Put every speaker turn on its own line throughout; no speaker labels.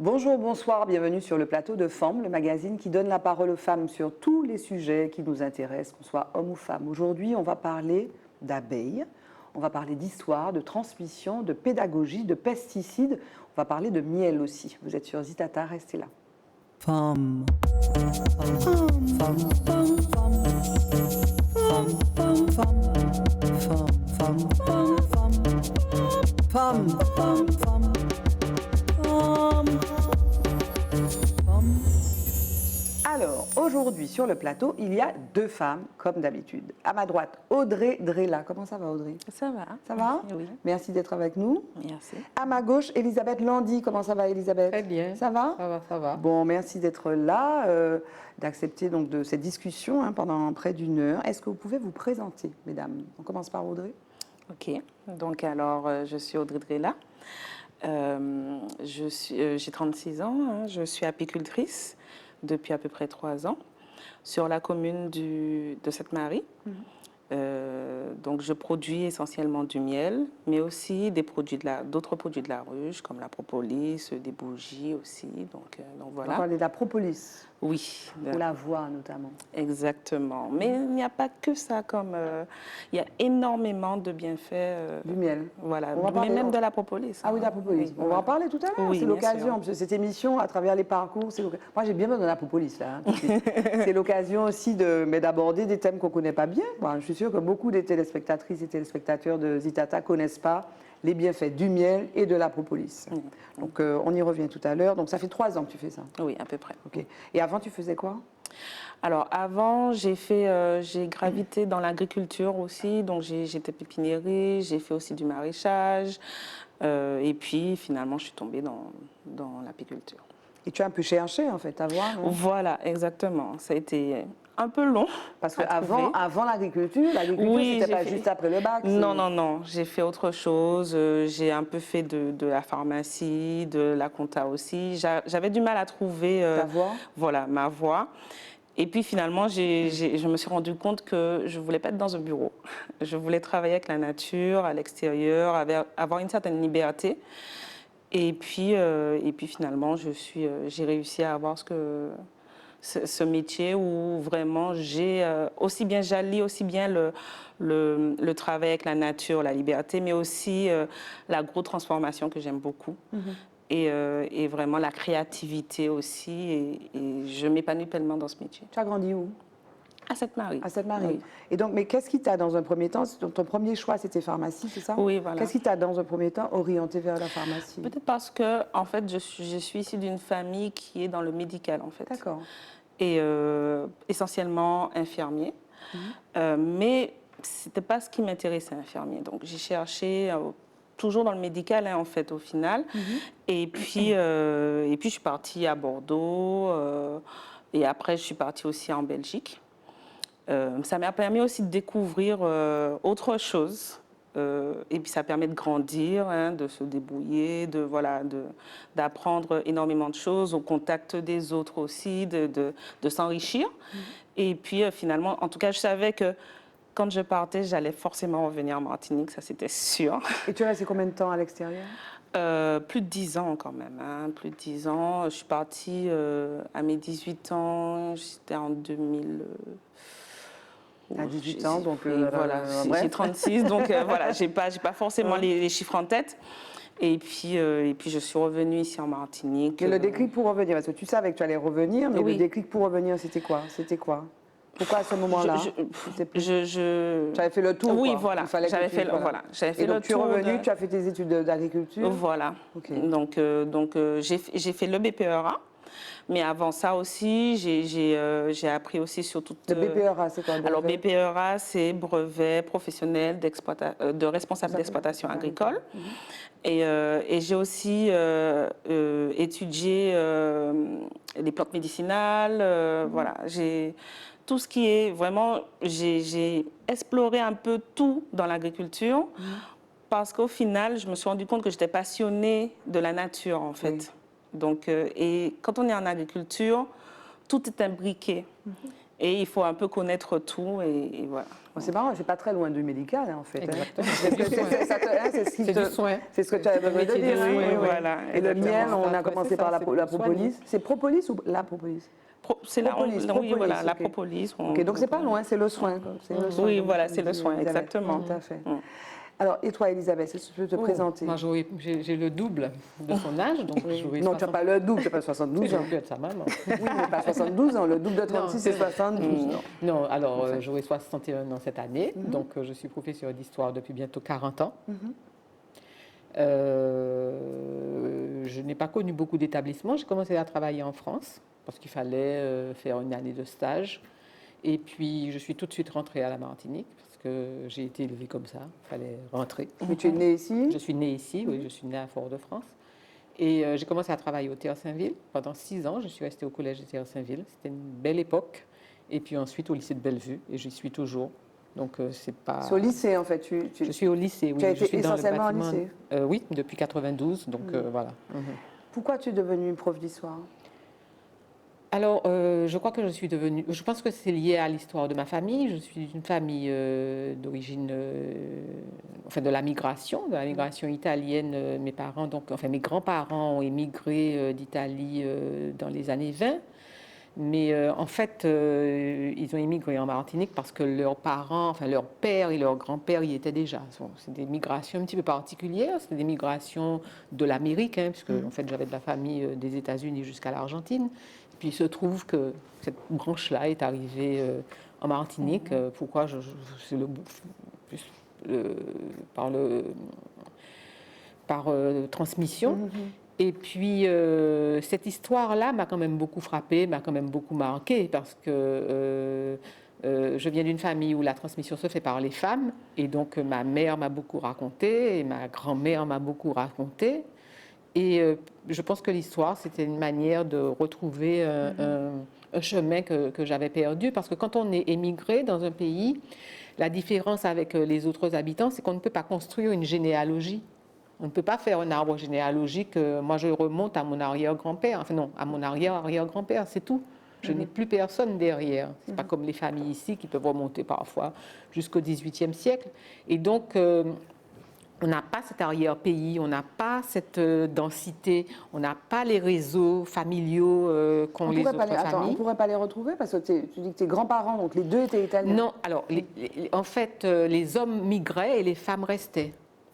Bonjour, bonsoir, bienvenue sur le plateau de Femmes, le magazine qui donne la parole aux femmes sur tous les sujets qui nous intéressent, qu'on soit homme ou femme. Aujourd'hui, on va parler d'abeilles, on va parler d'histoire, de transmission, de pédagogie, de pesticides, on va parler de miel aussi. Vous êtes sur Zitata, restez là.
Femme. Femme. Femme. Femme. Femme. Femme. Femme. Femme. Femme. Femme. Femme.
Alors, aujourd'hui sur le plateau, il y a deux femmes, comme d'habitude. À ma droite, Audrey Drella. Comment ça va, Audrey?
Ça va.
Ça va?
Oui.
Merci d'être avec nous.
Merci.
À ma gauche, Elisabeth Landy. Comment ça va, Elisabeth?
Très bien.
Ça va?
Ça va, ça va.
Bon, merci d'être là, d'accepter donc de cette discussion pendant près d'une heure. Est-ce que vous pouvez vous présenter, mesdames? On commence par Audrey.
Ok. Donc alors, je suis Audrey Drella. J'ai 36 ans. Je suis apicultrice depuis à peu près 3 ans sur la commune de Sainte-Marie. Donc, je produis essentiellement du miel, mais aussi d'autres produits de la ruche, comme la propolis, des bougies aussi. Donc voilà.
On va parler de la propolis.
Oui.
Pour la voix notamment.
Exactement. Mais il n'y a pas que ça. Il y a énormément de bienfaits.
Du miel.
Voilà.
On va
Mais
parler,
même de la propolis.
Ah oui, de la propolis.
Oui,
on va en parler tout à l'heure.
Oui,
c'est
bien
l'occasion.
sûr.
Parce que cette émission, à travers les parcours, c'est l'occasion. Moi, j'ai bien besoin de la propolis là. C'est l'occasion aussi d'aborder des thèmes qu'on ne connaît pas bien. Bon, je suis sûre que beaucoup des téléspectatrices et téléspectateurs de Zitata ne connaissent pas les bienfaits du miel et de la propolis. Donc, on y revient tout à l'heure. Donc, ça fait 3 ans que tu fais ça.
Oui, à peu près.
Ok. Et avant, tu faisais quoi?
Alors avant, j'ai gravité dans l'agriculture aussi, donc j'étais pépiniérie, j'ai fait aussi du maraîchage, et puis finalement je suis tombée dans l'apiculture.
Et tu as un peu cherché en fait à voir. Hein?
Voilà, exactement. Ça a été un peu long.
Parce qu'avant l'agriculture,
oui,
c'était pas juste après le bac.
Non, j'ai fait autre chose. J'ai un peu fait de la pharmacie, de la compta aussi. J'avais du mal à trouver
ta voie.
Voilà, ma voie. Et puis finalement, je me suis rendu compte que je ne voulais pas être dans un bureau. Je voulais travailler avec la nature, à l'extérieur, avoir une certaine liberté. Et puis finalement, j'ai réussi à avoir ce métier où vraiment j'allie aussi bien le travail avec la nature, la liberté, mais aussi l'agro-transformation que j'aime beaucoup. Et vraiment la créativité aussi. Et je m'épanouis pleinement dans ce métier.
Tu as grandi où?
À Sainte-Marie.
À Sainte-Marie.
Oui.
Et donc, mais qu'est-ce qui t'a, dans un premier temps, ton premier choix, c'était pharmacie, c'est ça?
Oui, voilà.
Qu'est-ce qui t'a, dans un premier temps, orienté vers la pharmacie?
Peut-être parce que, en fait, je suis issue d'une famille qui est dans le médical, en fait.
D'accord.
Et essentiellement infirmier. Mais c'était pas ce qui m'intéressait, infirmier. Donc, j'ai cherché... toujours dans le médical, hein, en fait, au final. Et puis, je suis partie à Bordeaux. Et après, je suis partie aussi en Belgique. Ça m'a permis aussi de découvrir autre chose. Et puis, ça permet de grandir, hein, de se débrouiller, d'apprendre énormément de choses, au contact des autres aussi, de s'enrichir. Et puis, finalement, en tout cas, je savais que quand je partais, j'allais forcément revenir en Martinique, ça c'était sûr.
Et tu es resté combien de temps à l'extérieur?
Plus de 10 ans quand même, hein, plus de 10 ans. Je suis partie à mes 18 ans, j'étais en 2000...
À 18 ans, donc...
voilà, j'ai 36, donc voilà, j'ai pas forcément les chiffres en tête. Et puis je suis revenue ici en Martinique.
Et le déclic pour revenir, parce que tu savais que tu allais revenir, mais
oui.
Le déclic pour revenir, c'était quoi? Pourquoi à ce moment-là? Tu avais fait le tour?
Oui,
quoi.
voilà. J'avais fait le tour.
Tu es revenu, tu as fait tes études d'agriculture?
Voilà.
Okay.
Donc j'ai fait le BPERA. Mais avant ça aussi, j'ai appris aussi sur toute...
Le BPERA, c'est quoi?
Alors, BPERA, c'est brevet professionnel de responsable d'exploitation agricole. Et j'ai aussi étudié les plantes médicinales. Voilà, tout ce qui est vraiment... J'ai exploré un peu tout dans l'agriculture parce qu'au final, je me suis rendu compte que j'étais passionnée de la nature, en fait. Donc, et quand on est en agriculture, tout est imbriqué. Et il faut un peu connaître tout et voilà.
Bon, c'est marrant, c'est pas très loin du médical, hein, en fait.
Exactement.
Parce que c'est ce qui
C'est
te-
du soin.
c'est ce que tu avais besoin de
métier
dire.
du
hein,
soin,
oui, oui.
voilà,
Et le
exactement.
miel, on a
Ouais,
commencé
c'est
par
ça,
la
c'est pour
propolis.
soigner.
C'est propolis ou la propolis?
C'est la,
Propolis,
oui,
propolis,
voilà, la
ok.
propolis.
Ok, donc c'est pas loin, c'est le soin. Quoi. C'est le soin,
Oui,
comme
voilà,
tu
c'est le
dis,
soin,
Elisabeth.
exactement.
Tout à fait.
Mm.
Alors, et toi, Elisabeth, est-ce que tu peux te présenter?
Moi, j'ai le double de son âge, donc j'aurais
Non, tu n'as pas le double, tu n'as pas 72 ans.
J'aurais pu être sa maman.
Oui, mais pas 72 ans, le double de 36, c'est 72. Non.
Non, alors j'aurai 61 ans cette année, donc je suis professeure d'histoire depuis bientôt 40 ans. Je n'ai pas connu beaucoup d'établissements. J'ai commencé à travailler en France parce qu'il fallait faire une année de stage. Et puis, je suis tout de suite rentrée à la Martinique parce que j'ai été élevée comme ça. Il fallait rentrer.
Mais tu es née ici?
Je suis née ici, oui, je suis née à Fort-de-France. Et j'ai commencé à travailler au Théâtre Saint-Ville. Pendant 6 ans, je suis restée au collège du Théâtre Saint-Ville. C'était une belle époque. Et puis ensuite au lycée de Bellevue, et j'y suis toujours. Donc c'est pas.
C'est au lycée, en fait.
Je suis au lycée, oui.
Tu as
je
été
suis dans le
essentiellement au
bâtiment.
lycée?
Oui, depuis 92, donc voilà.
Pourquoi tu es devenue prof d'histoire?
Alors, je crois que je suis devenue. Je pense que c'est lié à l'histoire de ma famille. Je suis d'une famille d'origine, enfin de la migration italienne. Mes parents, donc, enfin mes grands-parents ont émigré d'Italie dans les années 20. Mais en fait, ils ont émigré en Martinique parce que leurs parents, enfin leur père et leur grand-père y étaient déjà. C'est des migrations un petit peu particulières. C'est des migrations de l'Amérique, hein, puisque en fait j'avais de la famille des États-Unis jusqu'à l'Argentine. Puis il se trouve que cette branche-là est arrivée en Martinique. Pourquoi c'est par transmission. Et puis, cette histoire-là m'a quand même beaucoup frappée, m'a quand même beaucoup marquée, parce que je viens d'une famille où la transmission se fait par les femmes, et donc ma mère m'a beaucoup raconté, et ma grand-mère m'a beaucoup raconté. Et je pense que l'histoire, c'était une manière de retrouver un chemin que j'avais perdu, parce que quand on est émigré dans un pays, la différence avec les autres habitants, c'est qu'on ne peut pas construire une généalogie. On ne peut pas faire un arbre généalogique. Moi, je remonte à mon arrière-grand-père. Enfin non, à mon arrière-arrière-grand-père, c'est tout. Je n'ai plus personne derrière. C'est pas comme les familles ici qui peuvent remonter parfois jusqu'au XVIIIe siècle. Et donc, on n'a pas cet arrière-pays, on n'a pas cette densité, on n'a pas les réseaux familiaux qu'ont les autres familles.
On ne pourrait pas les retrouver parce que tu dis que tes grands-parents, donc les deux étaient italiens.
Non, alors, en fait, les hommes migraient et les femmes restaient.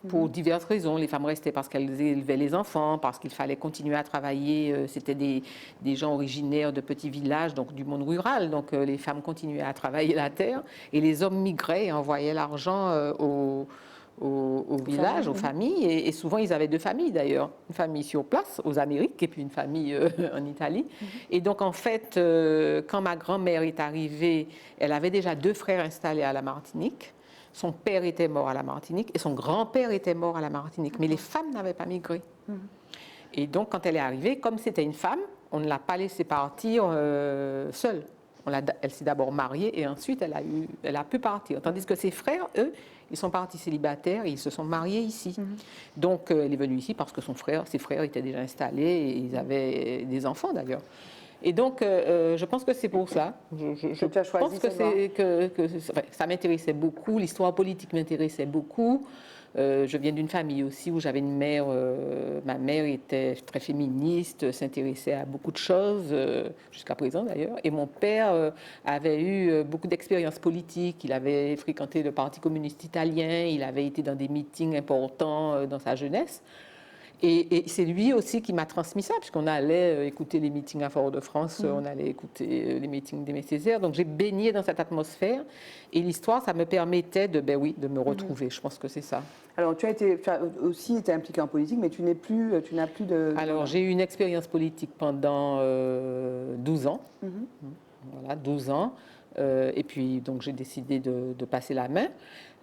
Pour diverses raisons. Les femmes restaient parce qu'elles élevaient les enfants, parce qu'il fallait continuer à travailler. C'était des gens originaires de petits villages, donc du monde rural. Donc les femmes continuaient à travailler la terre. Et les hommes migraient et envoyaient l'argent aux villages, aux familles. Et souvent, ils avaient deux familles d'ailleurs. Une famille sur place, aux Amériques, et puis une famille en Italie. Et donc, en fait, quand ma grand-mère est arrivée, elle avait déjà 2 frères installés à la Martinique. Son père était mort à la Martinique et son grand-père était mort à la Martinique. Mais les femmes n'avaient pas migré. Et donc, quand elle est arrivée, comme c'était une femme, on ne l'a pas laissée partir seule. Elle s'est d'abord mariée et ensuite elle a pu partir. Tandis que ses frères, eux, ils sont partis célibataires et ils se sont mariés ici. Donc, elle est venue ici parce que ses frères étaient déjà installés et ils avaient des enfants d'ailleurs. Et donc, je pense que c'est pour ça. Je
tu as choisi
pense que ça m'intéressait beaucoup. L'histoire politique m'intéressait beaucoup. Je viens d'une famille aussi où j'avais une mère. Ma mère était très féministe, s'intéressait à beaucoup de choses, jusqu'à présent d'ailleurs. Et mon père avait eu beaucoup d'expériences politiques. Il avait fréquenté le Parti communiste italien. Il avait été dans des meetings importants dans sa jeunesse. Et c'est lui aussi qui m'a transmis ça, puisqu'on allait écouter les meetings à Fort-de-France, on allait écouter les meetings d'Aimé Césaire. Donc j'ai baigné dans cette atmosphère. Et l'histoire, ça me permettait de me retrouver. Je pense que c'est ça.
Alors tu as aussi été impliquée en politique, mais tu n'as plus de...
Alors j'ai eu une expérience politique pendant 12 ans. Voilà, 12 ans. Et puis donc j'ai décidé de passer la main.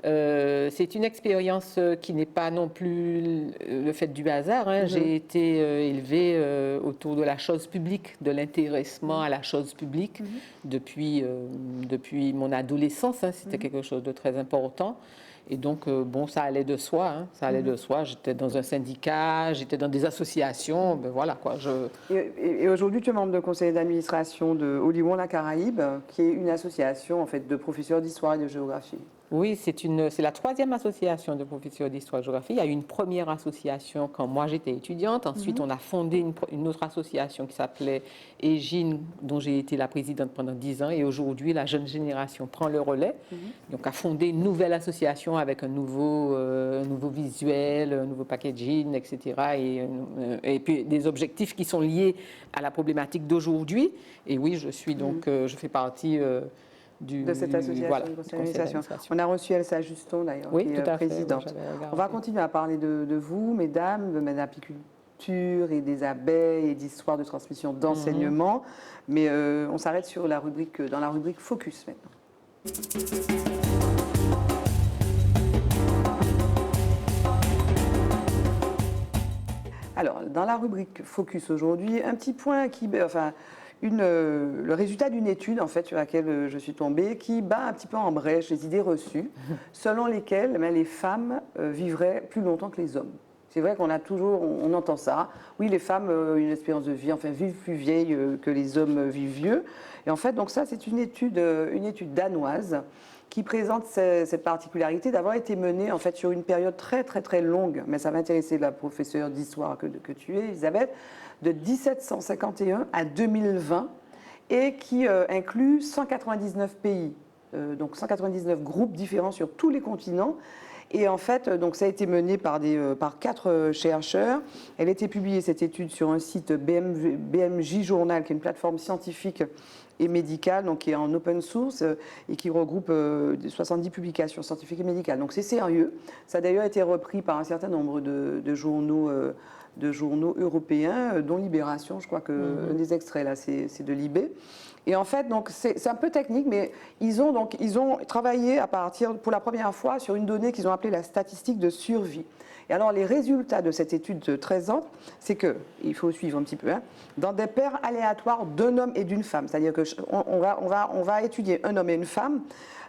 C'est une expérience qui n'est pas non plus le fait du hasard. Hein. J'ai été élevée autour de la chose publique, de l'intéressement à la chose publique depuis mon adolescence. Hein. C'était quelque chose de très important. Et donc, bon, ça allait de soi, hein, ça allait de soi. J'étais dans un syndicat, j'étais dans des associations, ben voilà quoi.
Et aujourd'hui, tu es membre de conseil d'administration de Holy la Caraïbe, qui est une association en fait de professeurs d'histoire et de géographie.
Oui, c'est la 3e association de professeurs d'histoire et de géographie. Il y a eu une première association quand moi j'étais étudiante. Ensuite, on a fondé une autre association qui s'appelait Égine, dont j'ai été la présidente pendant 10 ans. Et aujourd'hui, la jeune génération prend le relais. Donc, a fondé une nouvelle association avec un nouveau visuel, un nouveau packaging, etc. Et puis des objectifs qui sont liés à la problématique d'aujourd'hui. Et oui, je suis donc, je fais partie
de cette association,
voilà,
du
du
conseil
conseil
d'administration.
d'administration.
On a reçu Elsa Juston d'ailleurs,
Oui,
qui
tout
est
à fait.
présidente.
Moi, j'avais regardé.
On va continuer à parler de vous, mesdames, de l'apiculture et des abeilles et d'histoire de transmission d'enseignement, mais on s'arrête dans la rubrique Focus maintenant. Alors, dans la rubrique Focus aujourd'hui, un petit point le résultat d'une étude en fait, sur laquelle je suis tombée qui bat un petit peu en brèche les idées reçues selon lesquelles les femmes vivraient plus longtemps que les hommes. C'est vrai qu'on on entend ça. Oui, les femmes ont une espérance de vie, vivent plus vieilles que les hommes vivent vieux. Et en fait, donc ça, c'est une étude danoise qui présente cette particularité d'avoir été menée en fait sur une période très très très longue. Mais ça m'intéressait la professeure d'histoire que tu es, Elisabeth, de 1751 à 2020 et qui inclut 199 pays, donc 199 groupes différents sur tous les continents. Et en fait, donc ça a été mené par 4 chercheurs. Elle a été publiée, cette étude, sur un site BMJ Journal, qui est une plateforme scientifique et médicale, donc qui est en open source et qui regroupe 70 publications scientifiques et médicales. Donc c'est sérieux. Ça a d'ailleurs été repris par un certain nombre de journaux européens, dont Libération. Je crois que un des extraits là, c'est de Libé. Et en fait, donc c'est un peu technique, mais ils ont travaillé pour la première fois sur une donnée qu'ils ont appelée la statistique de survie. Et alors, les résultats de cette étude de 13 ans, c'est que, il faut suivre un petit peu, dans des paires aléatoires d'un homme et d'une femme, c'est-à-dire qu'on va étudier un homme et une femme,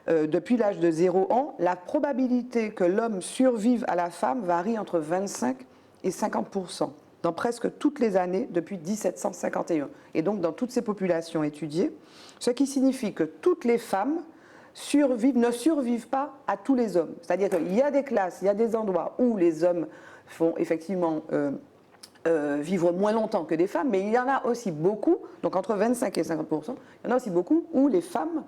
depuis l'âge de 0 ans, la probabilité que l'homme survive à la femme varie entre 25 et 50%. Dans presque toutes les années depuis 1751. Et donc dans toutes ces populations étudiées, ce qui signifie que toutes les femmes ne survivent pas à tous les hommes. C'est-à-dire qu'il y a des classes, il y a des endroits où les hommes font effectivement vivre moins longtemps que des femmes, mais il y en a aussi beaucoup, donc entre 25 et 50%, il y en a aussi beaucoup où les femmes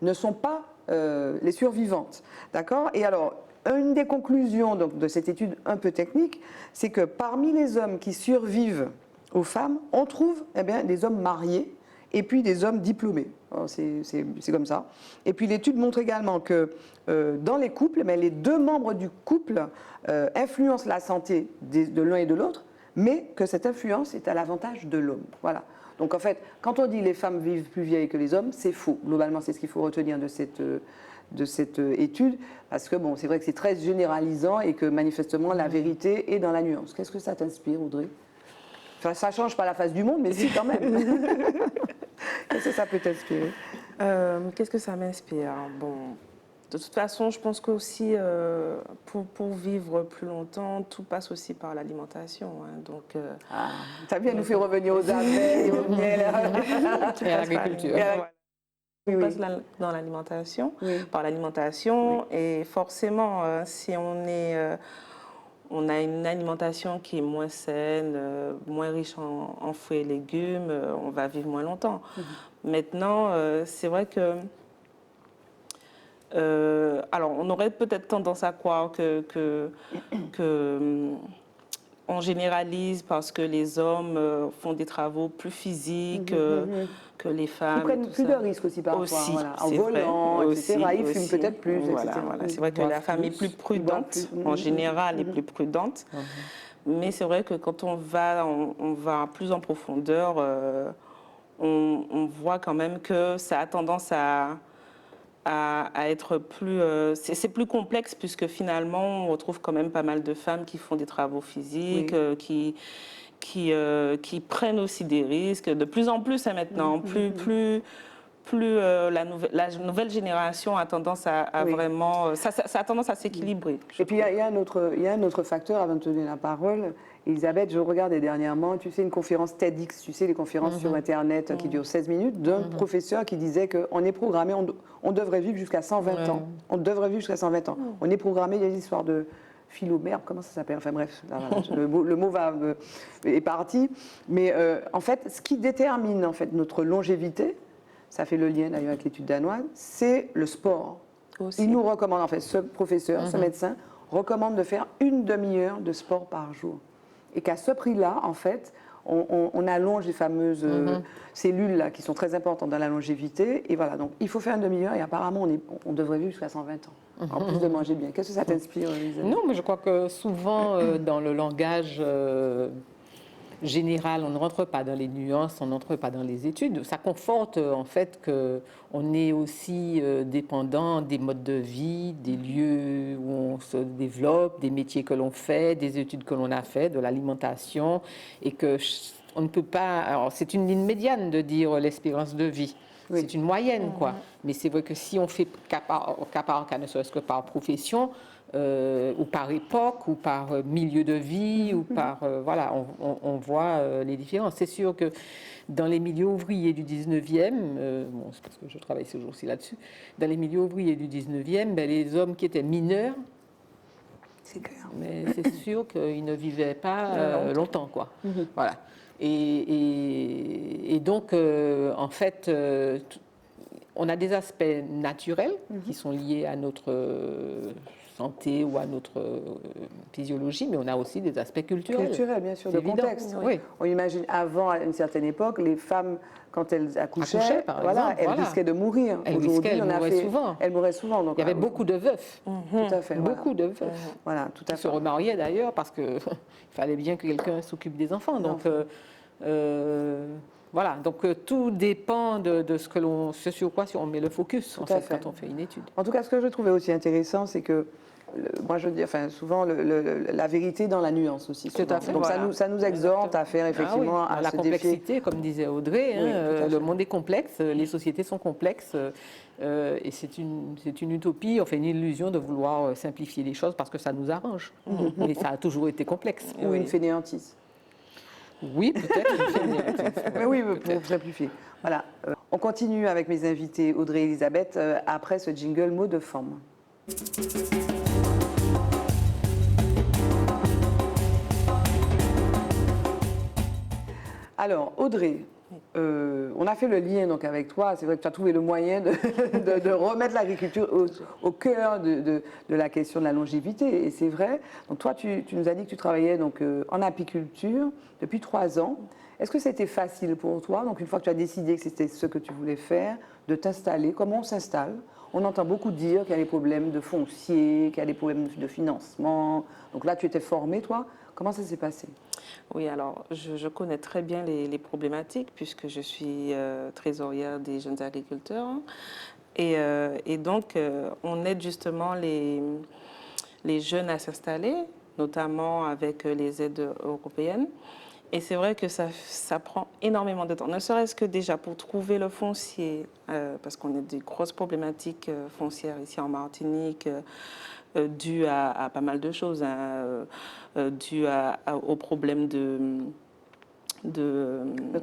ne sont pas les survivantes. D'accord ? Et alors, une des conclusions donc, de cette étude un peu technique, c'est que parmi les hommes qui survivent aux femmes, on trouve des hommes mariés et puis des hommes diplômés. C'est comme ça. Et puis l'étude montre également que dans les couples, les 2 membres du couple influencent la santé de l'un et de l'autre, mais que cette influence est à l'avantage de l'homme. Voilà. Donc en fait, quand on dit les femmes vivent plus vieilles que les hommes, c'est faux. Globalement, c'est ce qu'il faut retenir de cette étude, parce que bon, c'est vrai que c'est très généralisant et que manifestement la vérité est dans la nuance. Qu'est-ce que ça t'inspire, Audrey ? Enfin, ça ne change pas la face du monde, mais si quand même. Qu'est-ce que ça peut t'inspirer ?
Qu'est-ce que ça m'inspire ? Bon, de toute façon, je pense qu'aussi, pour vivre plus longtemps, tout passe aussi par l'alimentation. Donc,
tu as bien nous fait revenir aux abeilles, au miel
et à l'agriculture.
On passe dans l'alimentation, par l'alimentation, et forcément, si on a une alimentation qui est moins saine, moins riche en fruits et légumes, on va vivre moins longtemps. Maintenant, c'est vrai que alors, on aurait peut-être tendance à croire que on généralise parce que les hommes font des travaux plus physiques que les femmes.
Ils prennent plus de risques aussi parfois,
aussi,
voilà. En volant, etc. Ils fument peut-être plus,
voilà,
etc.
Voilà. C'est vrai que la femme est plus prudente, en général, est plus prudente. Mais c'est vrai que quand on va plus en profondeur, on voit quand même que ça a tendance à être plus... c'est plus complexe puisque finalement, on retrouve quand même pas mal de femmes qui font des travaux physiques, qui prennent aussi des risques, de plus en plus maintenant, plus plus la nouvelle génération a tendance à
Oui.
vraiment, ça a tendance à s'équilibrer.
Et puis il y a un autre facteur avant de te donner la parole. Elisabeth, je regardais dernièrement, tu sais, une conférence TEDx, tu sais, les conférences sur Internet qui durent 16 minutes, d'un professeur qui disait qu'on est programmé, on devrait vivre jusqu'à 120 ans. On devrait vivre jusqu'à 120 ans. On est programmé, il y a des histoires de philomère, comment ça s'appelle? Enfin bref, là, voilà, le mot est parti. Mais en fait, ce qui détermine en fait notre longévité, ça fait le lien d'ailleurs avec l'étude danoise, c'est le sport.
Aussi.
Il nous recommande, en fait, ce professeur, ce médecin, recommande de faire une demi-heure de sport par jour. Et qu'à ce prix-là, en fait, on allonge les fameuses cellules là, qui sont très importantes dans la longévité. Et voilà, donc il faut faire une demi-heure et apparemment, on devrait vivre jusqu'à 120 ans, en plus de manger bien. Qu'est-ce que ça t'inspire, Elisabeth?
Non, mais je crois que souvent, dans le langage général, on ne rentre pas dans les nuances, on n'entre pas dans les études. Ça conforte en fait qu'on est aussi dépendant des modes de vie, des lieux où on se développe, des métiers que l'on fait, des études que l'on a fait, de l'alimentation, et que on ne peut pas. Alors, c'est une ligne médiane de dire l'espérance de vie.
Oui.
C'est une moyenne, quoi. Mais c'est vrai que si on fait cas par cas, ne serait-ce que par profession, ou par époque, ou par milieu de vie, ou par... voilà, on voit les différences. C'est sûr que dans les milieux ouvriers du 19e, bon, c'est parce que je travaille ce jour-ci là-dessus, dans les milieux ouvriers du 19e, ben, les hommes qui étaient mineurs,
C'est clair.
mais c'est sûr qu'ils ne vivaient pas longtemps, quoi. Voilà. Et donc, en fait, on a des aspects naturels qui sont liés à notre santé ou à notre physiologie, mais on a aussi des aspects culturels.
Culturel, bien sûr,
C'est
de
évident,
contexte.
oui.
On imagine avant, à une certaine époque, les femmes, quand elles accouchaient,
Par
voilà,
exemple,
elles
voilà.
risquaient de mourir.
Elles
Aujourd'hui,
risquaient, elles
on a
mouraient
fait-
souvent.
Elles mouraient souvent. Donc,
Il y avait beaucoup de veufs,
Tout à fait.
beaucoup de veufs.
Voilà, tout à
Qui
fait.
se remariaient d'ailleurs parce qu'il fallait bien que quelqu'un s'occupe des enfants. Donc, voilà. Donc, tout dépend de ce sur quoi on met le focus en
Tout à
fait,
fait.
quand on fait une étude.
En tout cas, ce que je trouvais aussi intéressant, c'est que, moi je dis, enfin, souvent, la vérité dans la nuance aussi.
Tout à
souvent.
fait,
Donc
voilà.
ça nous exhorte à faire effectivement,
Ah oui,
à
la
se défier.
complexité, comme disait Audrey,
Oui,
hein,
tout à fait.
le monde est complexe, les sociétés sont complexes, et c'est une utopie, enfin une illusion de vouloir simplifier les choses parce que ça nous arrange. Mais ça a toujours été complexe.
Ou une fainéantise.
Oui, peut-être.
Mais oui, pour simplifier. Voilà. On continue avec mes invités Audrey et Elisabeth après ce jingle mot de femme. Alors, Audrey, on a fait le lien donc, avec toi. C'est vrai que tu as trouvé le moyen de remettre l'agriculture au cœur de la question de la longévité. Et c'est vrai. Donc, toi, tu nous as dit que tu travaillais donc, en apiculture depuis 3 ans. Est-ce que c'était facile pour toi, donc une fois que tu as décidé que c'était ce que tu voulais faire, de t'installer? Comment on s'installe? On entend beaucoup dire qu'il y a des problèmes de foncier, qu'il y a des problèmes de financement. Donc là, tu étais formée, toi. Comment ça s'est passé?
Oui, alors je connais très bien les problématiques puisque je suis trésorière des jeunes agriculteurs. Et donc, on aide justement les jeunes à s'installer, notamment avec les aides européennes. Et c'est vrai que ça prend énormément de temps, ne serait-ce que déjà pour trouver le foncier, parce qu'on a des grosses problématiques foncières ici en Martinique, dues à pas mal de choses, hein, dues aux problèmes de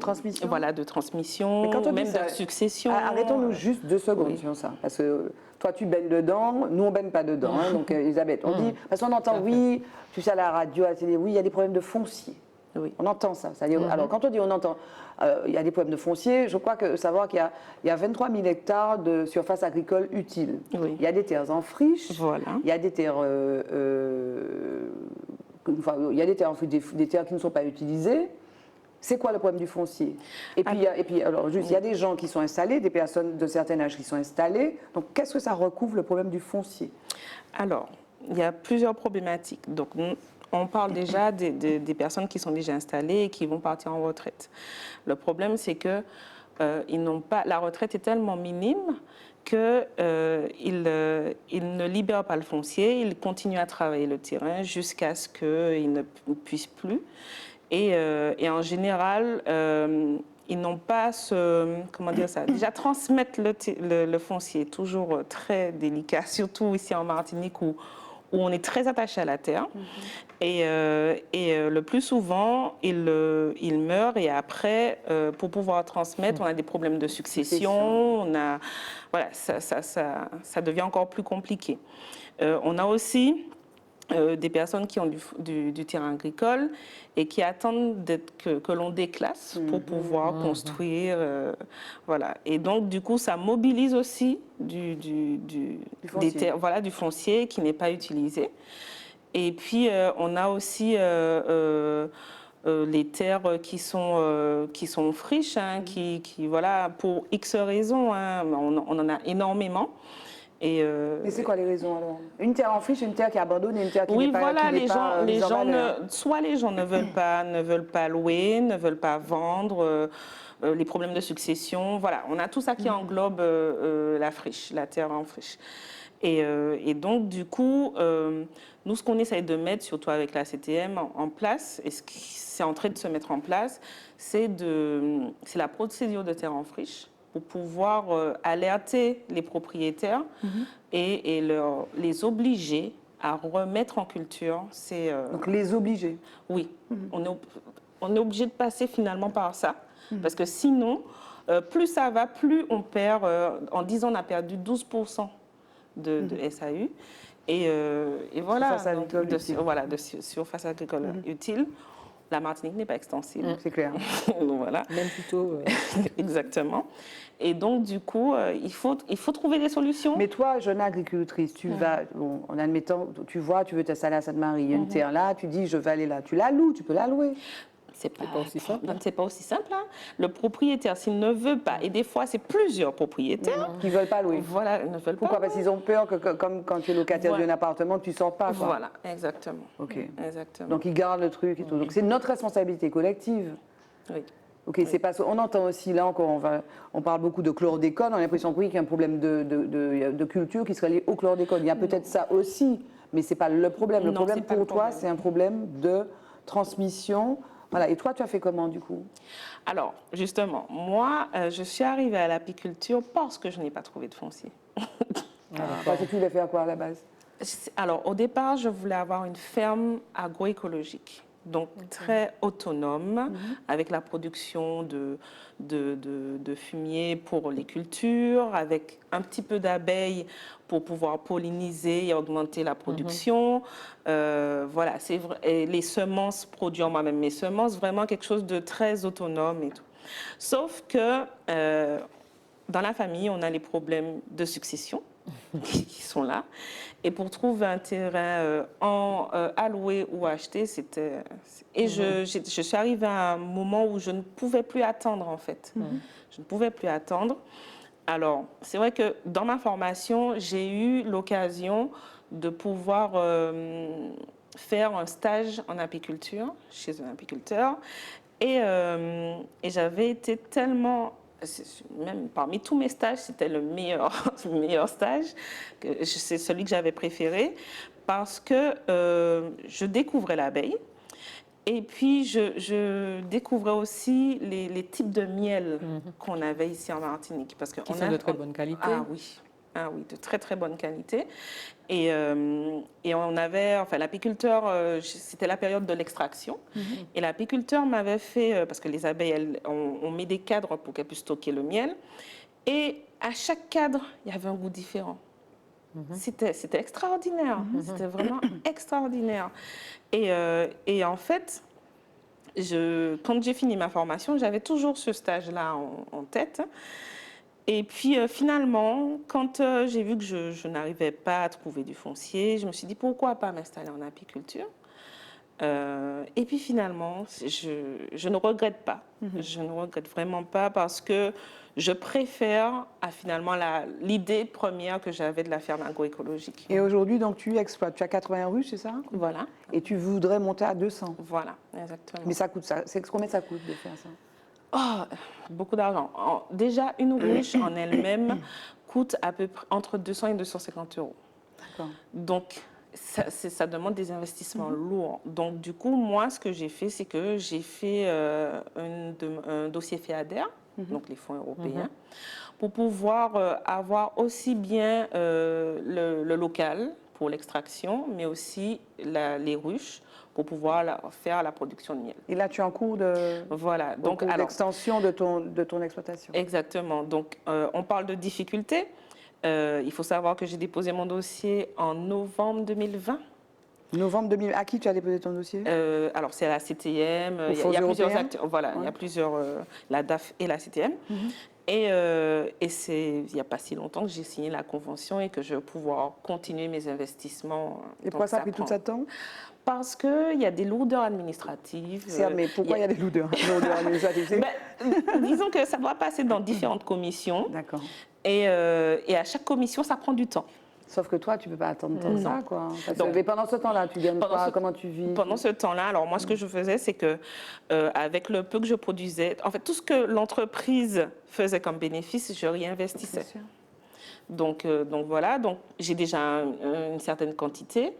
transmission.
Voilà, de transmission,
Mais quand on dit
même
ça,
de succession.
Arrêtons-nous juste 2 secondes
Oui.
sur ça. Parce que toi, tu baignes dedans, nous, on ne baigne pas dedans. Hein, donc, Elisabeth, on dit, parce qu'on entend, oui, tu sais, à la radio, à la télé, oui, il y a des problèmes de foncier.
Oui.
On entend ça. C'est-à-dire, alors, quand on dit on entend, il y a des problèmes de foncier, je crois que savoir qu'il y a 23 000 hectares de surface agricole utile.
Oui.
Il y a des terres en friche,
Voilà.
il y a des terres, il y a des terres en friche, des terres qui ne sont pas utilisées. C'est quoi le problème du foncier? Et puis, alors, juste, il y a des gens qui sont installés, des personnes de certain âge qui sont installées. Donc, qu'est-ce que ça recouvre, le problème du foncier?
Alors, il y a plusieurs problématiques. Donc, on parle déjà des personnes qui sont déjà installées et qui vont partir en retraite. Le problème, c'est que la retraite est tellement minime qu'ils ne libèrent pas le foncier, ils continuent à travailler le terrain jusqu'à ce qu'ils ne puissent plus. Et en général, ils n'ont pas comment dire ça, déjà transmettre le foncier est toujours très délicat, surtout ici en Martinique où on est très attaché à la terre. Et le plus souvent, il meurt et après, pour pouvoir transmettre, on a des problèmes de succession, voilà, ça devient encore plus compliqué. On a aussi des personnes qui ont du terrain agricole et qui attendent que l'on déclasse pour pouvoir construire. Voilà. Et donc, du coup, ça mobilise aussi du foncier qui n'est pas utilisé. Et puis, on a aussi les terres qui sont friches, hein, qui, voilà, pour X raisons, hein, on en a énormément.
Mais c'est quoi les raisons alors? Une terre en friche, une terre qui est abandonnée, une terre qui n'est pas...
voilà,
les gens
soit les gens ne veulent pas louer, ne veulent pas vendre, les problèmes de succession, voilà, on a tout ça qui englobe la friche, la terre en friche. Et donc, du coup, nous, ce qu'on essaye de mettre, surtout avec la CTM, en place, et ce qui c'est en train de se mettre en place, c'est la procédure de terre en friche, pour pouvoir alerter les propriétaires et les obliger à remettre en culture.
Donc les obliger.
Oui, on est obligé de passer finalement par ça, parce que sinon, plus ça va, plus on perd. En 10 ans, on a perdu 12% de SAU. Et voilà, de surface agricole utile. La Martinique n'est pas extensible.
C'est clair.
Voilà.
Même plutôt.
Exactement. Et donc, du coup, il faut trouver des solutions.
Mais toi, jeune agricultrice, tu vas, bon, en admettant, tu vois, tu veux t'installer à Sainte-Marie, il y a une terre là, tu dis, je vais aller là. Tu la loues, tu peux la louer.
C'est pas aussi simple. C'est pas aussi simple. Hein. Le propriétaire, s'il ne veut pas, et des fois, c'est plusieurs propriétaires
qui ne veulent pas louer.
Voilà, ne veulent
Pourquoi?
pas.
Parce qu'ils ont peur que, comme quand tu es locataire d'un appartement, tu ne sors pas. Quoi.
Voilà, exactement.
Ok.
Exactement.
Donc ils gardent le truc et tout. Donc c'est notre responsabilité collective.
Oui.
Ok, c'est pas. On entend aussi là encore, on parle beaucoup de chlordécone. On a l'impression qu'il y a un problème de culture qui serait lié au chlordécone. Il y a peut-être ça aussi, mais c'est pas le problème. Le problème pour toi, c'est un problème de transmission. Voilà. Et toi, tu as fait comment du coup?
Alors, justement, moi, je suis arrivée à l'apiculture parce que je n'ai pas trouvé de foncier.
Parce que tu voulais faire quoi à la base?
Alors, au départ, je voulais avoir une ferme agroécologique, donc très autonome, avec la production de fumier pour les cultures, avec un petit peu d'abeilles pour pouvoir polliniser et augmenter la production. Voilà, c'est vrai. Et les semences, produire moi-même mes semences, vraiment quelque chose de très autonome et tout. Sauf que dans la famille, on a les problèmes de succession qui sont là. Et pour trouver un terrain à louer ou à acheter, c'était... Et je suis arrivée à un moment où je ne pouvais plus attendre, en fait. Je ne pouvais plus attendre. Alors, c'est vrai que dans ma formation, j'ai eu l'occasion de pouvoir faire un stage en apiculture, chez un apiculteur. Et j'avais été tellement... Même parmi tous mes stages, c'était le meilleur stage. C'est celui que j'avais préféré parce que je découvrais l'abeille et puis je découvrais aussi les types de miel qu'on avait ici en Martinique. Parce que
qui sont de très bonne qualité.
Ah oui, de très très bonne qualité. Et on avait, enfin l'apiculteur, c'était la période de l'extraction. Et l'apiculteur m'avait fait, parce que les abeilles, on met des cadres pour qu'elles puissent stocker le miel. Et à chaque cadre, il y avait un goût différent. C'était extraordinaire. C'était vraiment extraordinaire. Et en fait, quand j'ai fini ma formation, j'avais toujours ce stage-là en tête. Et puis finalement, quand j'ai vu que je n'arrivais pas à trouver du foncier, je me suis dit pourquoi pas m'installer en apiculture. Et puis finalement, je ne regrette pas. Je ne regrette vraiment pas parce que je préfère finalement l'idée première que j'avais de la ferme agroécologique.
Et aujourd'hui, donc tu exploites, tu as 80 ruches, c'est ça?
Voilà.
Et tu voudrais monter à 200?
Voilà, exactement.
Mais ça coûte ça. Combien ça coûte de faire ça?
Oh, beaucoup d'argent. Déjà, une ruche en elle-même coûte à peu près entre 200 et 250 euros.
D'accord.
Donc, ça demande des investissements lourds. Donc, du coup, moi, ce que j'ai fait, c'est que j'ai fait un dossier FEADER, donc les fonds européens, pour pouvoir avoir aussi bien le local pour l'extraction, mais aussi les ruches pour pouvoir faire la production de miel.
Et là, tu es en cours de
Voilà. Donc,
d'extension de ton exploitation.
Exactement. Donc, on parle de difficultés. Il faut savoir que j'ai déposé mon dossier en novembre 2020.
Novembre 2000. À qui tu as déposé ton dossier?
Alors, c'est à la CTM.
Aux fonds
Il y a plusieurs
européens?
acteurs. Voilà, il y a plusieurs, la DAF et la CTM. Et c'est il n'y a pas si longtemps que j'ai signé la convention et que je vais pouvoir continuer mes investissements.
Et pourquoi ça a pris tout ça de temps?
Parce qu'il y a des lourdeurs administratives.
Mais pourquoi il y a des lourdeurs administratives?
Disons que ça doit passer dans différentes commissions.
D'accord.
Et à chaque commission, ça prend du temps.
Sauf que toi, tu ne peux pas attendre tant ça, quoi.
Donc,
mais pendant ce temps-là, tu gagnes quoi? Comment tu vis?
Pendant ce temps-là, alors moi, ce que je faisais, c'est que avec le peu que je produisais, en fait, tout ce que l'entreprise faisait comme bénéfice, je réinvestissais. Donc voilà, donc j'ai déjà une certaine quantité,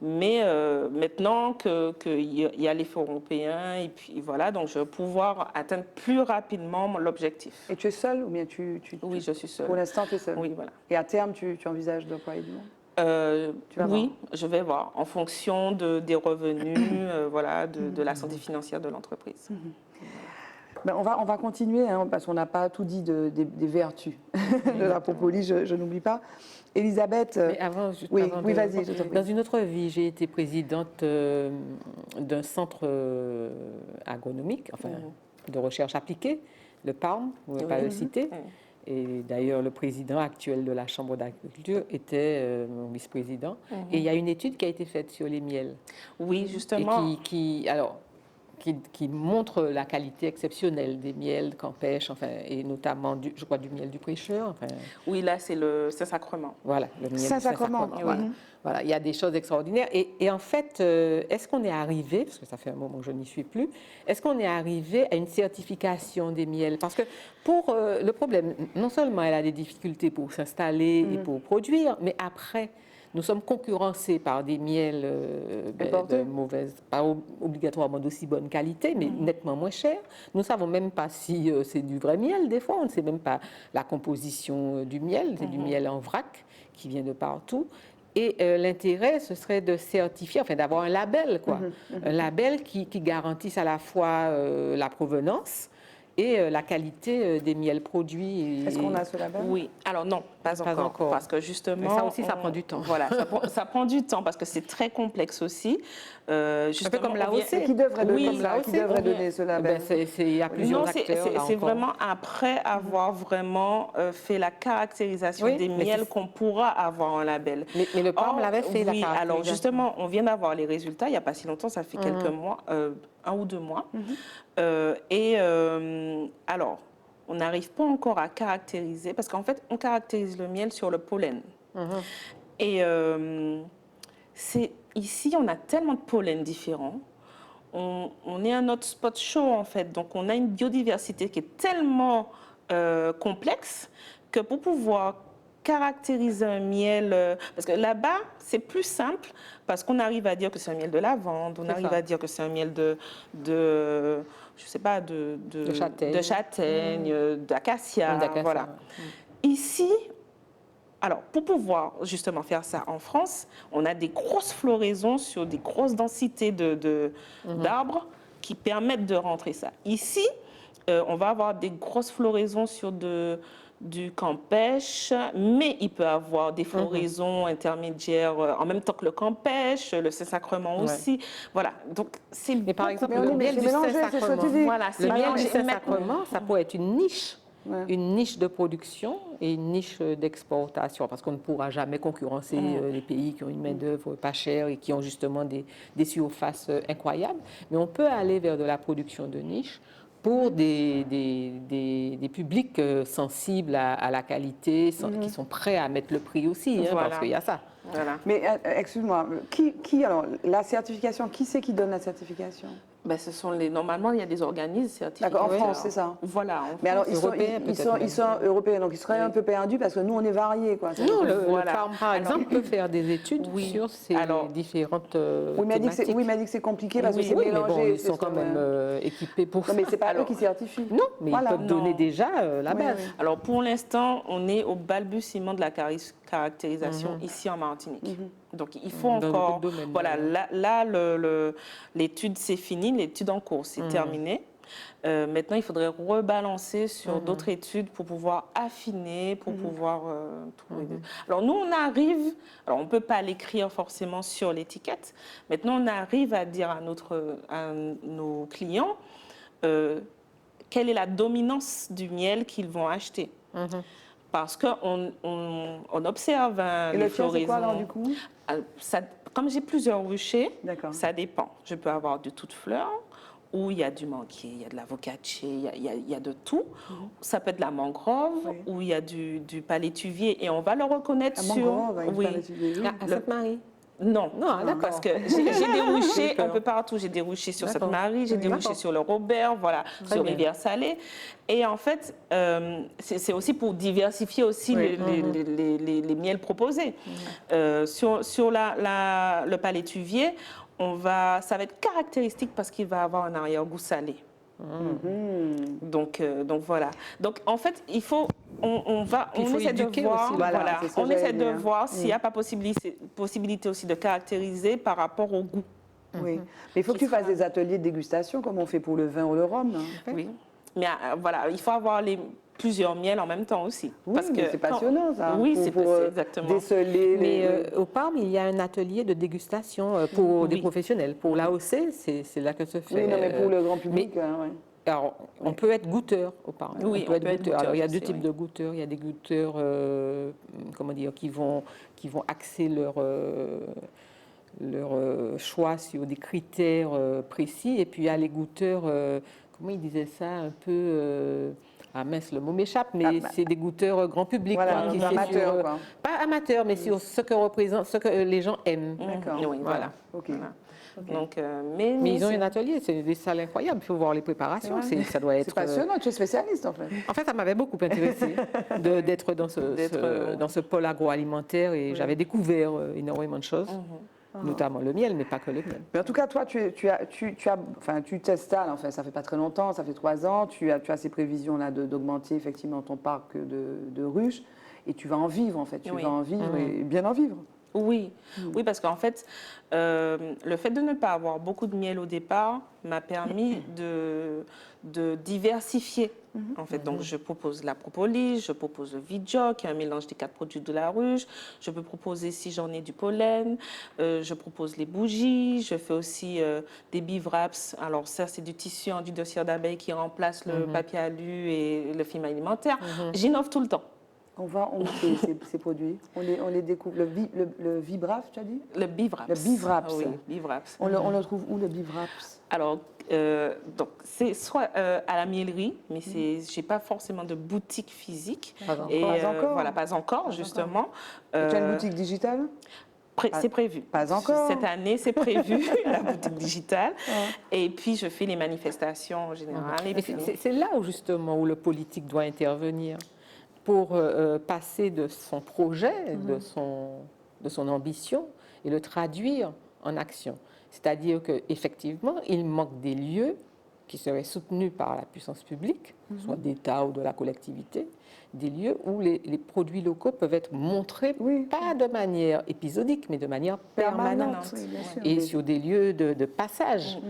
mais maintenant qu'il y a les fonds européens, et puis voilà, donc je vais pouvoir atteindre plus rapidement l'objectif.
Et tu es seule ou bien
Oui, je suis seule.
Pour l'instant, tu es seule?
Oui, voilà.
Et à terme, tu envisages d'employer du monde?
Oui, je vais voir, en fonction des revenus, voilà, de la santé financière de l'entreprise.
Ben, on va continuer, hein, parce qu'on n'a pas tout dit des vertus de la propolis, je n'oublie pas. Elisabeth.
Mais avant,
oui,
vas-y.
vas-y.
Dans une autre vie, j'ai été présidente d'un centre agronomique, enfin, de recherche appliquée, le PARM, vous ne pouvez pas le citer. Et d'ailleurs, le président actuel de la Chambre d'agriculture était mon vice-président. Et il y a une étude qui a été faite sur les miels.
Oui, justement.
Et qui montre la qualité exceptionnelle des miels qu'empêche, enfin, et notamment, je crois, du miel du prêcheur. Enfin,
oui, là, c'est le Saint-Sacrement.
Voilà, le miel
Saint-Sacrement.
Voilà, il y a des choses extraordinaires. Et en fait, est-ce qu'on est arrivé, parce que ça fait un moment que je n'y suis plus, est-ce qu'on est arrivé à une certification des miels? Parce que pour le problème, non seulement elle a des difficultés pour s'installer et pour produire, mais après, nous sommes concurrencés par des miels de mauvaise, pas obligatoirement d'aussi bonne qualité, mais nettement moins chers. Nous ne savons même pas si c'est du vrai miel, des fois. On ne sait même pas la composition du miel. C'est du miel en vrac qui vient de partout. Et l'intérêt, ce serait de certifier, enfin d'avoir un label, quoi. Un label qui garantisse à la fois la provenance et la qualité des miels produits.
Est-ce qu'on a ce label?
Oui. Alors non, pas encore. Parce que justement...
Mais ça aussi, ça prend du temps.
Voilà, ça prend du temps parce que c'est très complexe aussi.
Un peu comme l'AOC.
Qui devrait donner,
qui
devrait donner ce label?
Il y a plusieurs acteurs.
C'est vraiment après avoir vraiment fait la caractérisation des miels qu'on pourra avoir un label.
Mais le PARM l'avait fait, la caractérisation.
Alors justement, on vient d'avoir les résultats il n'y a pas si longtemps, ça fait quelques mois, 1 ou 2 mois. Alors, on n'arrive pas encore à caractériser, parce qu'en fait, on caractérise le miel sur le pollen. Et ici, on a tellement de pollen différents. On est un hotspot chaud, en fait. Donc, on a une biodiversité qui est tellement complexe que pour pouvoir caractériser un miel, parce que là-bas, c'est plus simple, parce qu'on arrive à dire que c'est un miel de lavande, on arrive à dire que c'est un miel de je sais pas, de châtaigne, d'acacia, voilà. Ici, alors, pour pouvoir justement faire ça en France, on a des grosses floraisons sur des grosses densités d'arbres qui permettent de rentrer ça. Ici, on va avoir des grosses floraisons sur du campèche, mais il peut avoir des floraisons intermédiaires en même temps que le campèche, le Saint-Sacrement aussi. Voilà. Donc,
mais par exemple,
le miel du Saint-Sacrement,
voilà,
le miel du Saint-Sacrement, ça pourrait être une niche. Une niche de production et une niche d'exportation, parce qu'on ne pourra jamais concurrencer les pays qui ont une main-d'œuvre pas chère et qui ont justement des surfaces incroyables. Mais on peut aller vers de la production de niche pour des publics sensibles à la qualité, qui sont prêts à mettre le prix aussi, parce qu'il y a ça.
Voilà. Mais excuse-moi, alors la certification, qui c'est qui donne la certification?
Ben, normalement, il y a des organismes certifiés.
D'accord, en France, c'est ça.
Voilà.
Mais alors,
Européens,
ils sont européens, donc ils seraient un peu perdus parce que nous, on est variés, quoi.
Non, le
Voilà.
PARM, par exemple, peut faire des études
Oui.
sur ces différentes
Oui, il m'a dit que c'est compliqué parce que c'est
Oui, mais
mélangé.
bon, ils
c'est
sont quand même équipés pour ça.
Non, mais c'est pas eux qui certifient.
Non, mais
Voilà.
ils peuvent donner
Non.
déjà la
Oui,
base.
oui.
Alors, pour l'instant, on est au balbutiement de la caractérisation ici en Martinique. Donc, il faut
Dans beaucoup
encore...
de domaines,
Voilà, là l'étude, c'est fini, l'étude en cours, c'est terminé. Maintenant, il faudrait rebalancer sur d'autres études pour pouvoir affiner, pour pouvoir trouver des... Alors, nous, on arrive... Alors, on ne peut pas l'écrire forcément sur l'étiquette. Maintenant, on arrive à dire à nos clients quelle est la dominance du miel qu'ils vont acheter. Parce qu'on observe
Et
les
le tien, c'est quoi, alors,
floraisons.
du coup?
Comme j'ai plusieurs ruchers,
D'accord.
ça dépend. Je peux avoir de toutes fleurs, où il y a du manguier, il y a de l'avocatier, il y a de tout. Ça peut être de la mangrove,
Oui.
où il y a du palétuvier, et on va le reconnaître
La
sur...
mangrove, avec
Oui.
le palétuvier, oui.
À Sainte-Marie.
Non,
Non, d'accord.
parce que j'ai des ruchers un peu partout. J'ai des ruchers sur
D'accord.
Sainte-Marie, j'ai des
D'accord.
ruchers sur le Robert, voilà, sur
bien.
Rivière-Salée. Et en fait, c'est aussi pour diversifier aussi
Oui.
les miels proposés. Sur le palétuvier, ça va être caractéristique parce qu'il va avoir un arrière-goût salé. Donc voilà. Donc en fait, il faut essaie
éduquer
de voir,
aussi.
Voilà, c'est ce que
on essaie
j'allais
de
dire.
voir s'il n'y a pas possibilité aussi de caractériser par rapport au goût.
Oui. Mais il faut que tu fasses des ateliers de dégustation, comme on fait pour le vin ou le rhum. Hein, en fait.
Oui. Mais voilà, il faut avoir plusieurs miels en même temps aussi.
Oui,
parce
mais
que
c'est passionnant, ça.
Oui,
pour,
c'est
pour,
exactement.
déceler
Mais au PARM, il y a un atelier de dégustation pour des
Oui.
professionnels. Pour l'AOC, c'est là que se fait.
Oui, non, mais pour le grand public, hein, ouais.
Alors, on peut être goûteur au PARM.
Oui, on peut être goûteur,
Alors, il y a
je
deux
sais,
types
oui.
de goûteurs. Il y a des goûteurs, comment dire, qui vont axer leur choix sur des critères précis. Et puis, il y a les goûteurs, comment ils disaient ça, un peu... ah mince, le mot m'échappe, mais c'est des goûteurs grand public.
Voilà,
quoi, qui
donc
c'est
amateurs,
sur,
quoi.
pas amateurs, mais sur ce que représente, ce que les gens aiment.
D'accord.
Oui, voilà.
Ok.
Voilà.
Ok.
Donc,
Mais ils ont
c'est-
un atelier, c'est des salles incroyables. Il faut voir les préparations. Ça doit être.
C'est passionnant, tu es spécialiste, en fait.
En fait, ça m'avait beaucoup intéressé d'être dans dans ce pôle agroalimentaire et j'avais découvert énormément de choses, notamment le miel, mais pas que le miel.
Mais en tout cas, toi, tu t'installes, enfin, ça fait pas très longtemps, ça fait 3 ans, tu as ces prévisions-là d'augmenter effectivement ton parc de ruches et tu vas en vivre, en fait. Tu
Oui.
vas en vivre et bien en vivre.
Oui, oui, parce qu'en fait, le fait de ne pas avoir beaucoup de miel au départ m'a permis de diversifier. En fait, donc je propose la propolis, je propose le vidjoc, qui est un mélange des 4 produits de la ruche. Je peux proposer, si j'en ai, du pollen. Je propose les bougies. Je fais aussi des bivraps. Alors ça, c'est du tissu enduit de cire d'abeille qui remplace le papier alu et le film alimentaire. J'innove tout le temps.
On va où ces produits on les découvre. Le Vibraf, tu as dit?
Le bivraps.
Le bivraps.
Oui, bivraps.
On le trouve où, le Bivraps?
Alors, donc c'est soit à la miellerie, mais j'ai pas forcément de boutique physique.
Pas encore.
Pas encore.
Voilà, pas encore, justement.
Tu as une boutique digitale?
C'est prévu.
Pas encore.
Cette année, c'est prévu, la boutique digitale. Et puis, je fais les manifestations en général. Et
Mais
puis-
c'est là où justement où le politique doit intervenir pour passer de son projet, de son ambition et le traduire en action. C'est-à-dire qu'effectivement, il manque des lieux qui seraient soutenus par la puissance publique, soit d'État ou de la collectivité, des lieux où les produits locaux peuvent être montrés,
Oui.
pas de manière épisodique, mais de manière permanente.
Oui, bien sûr.
Et sur des lieux de passage,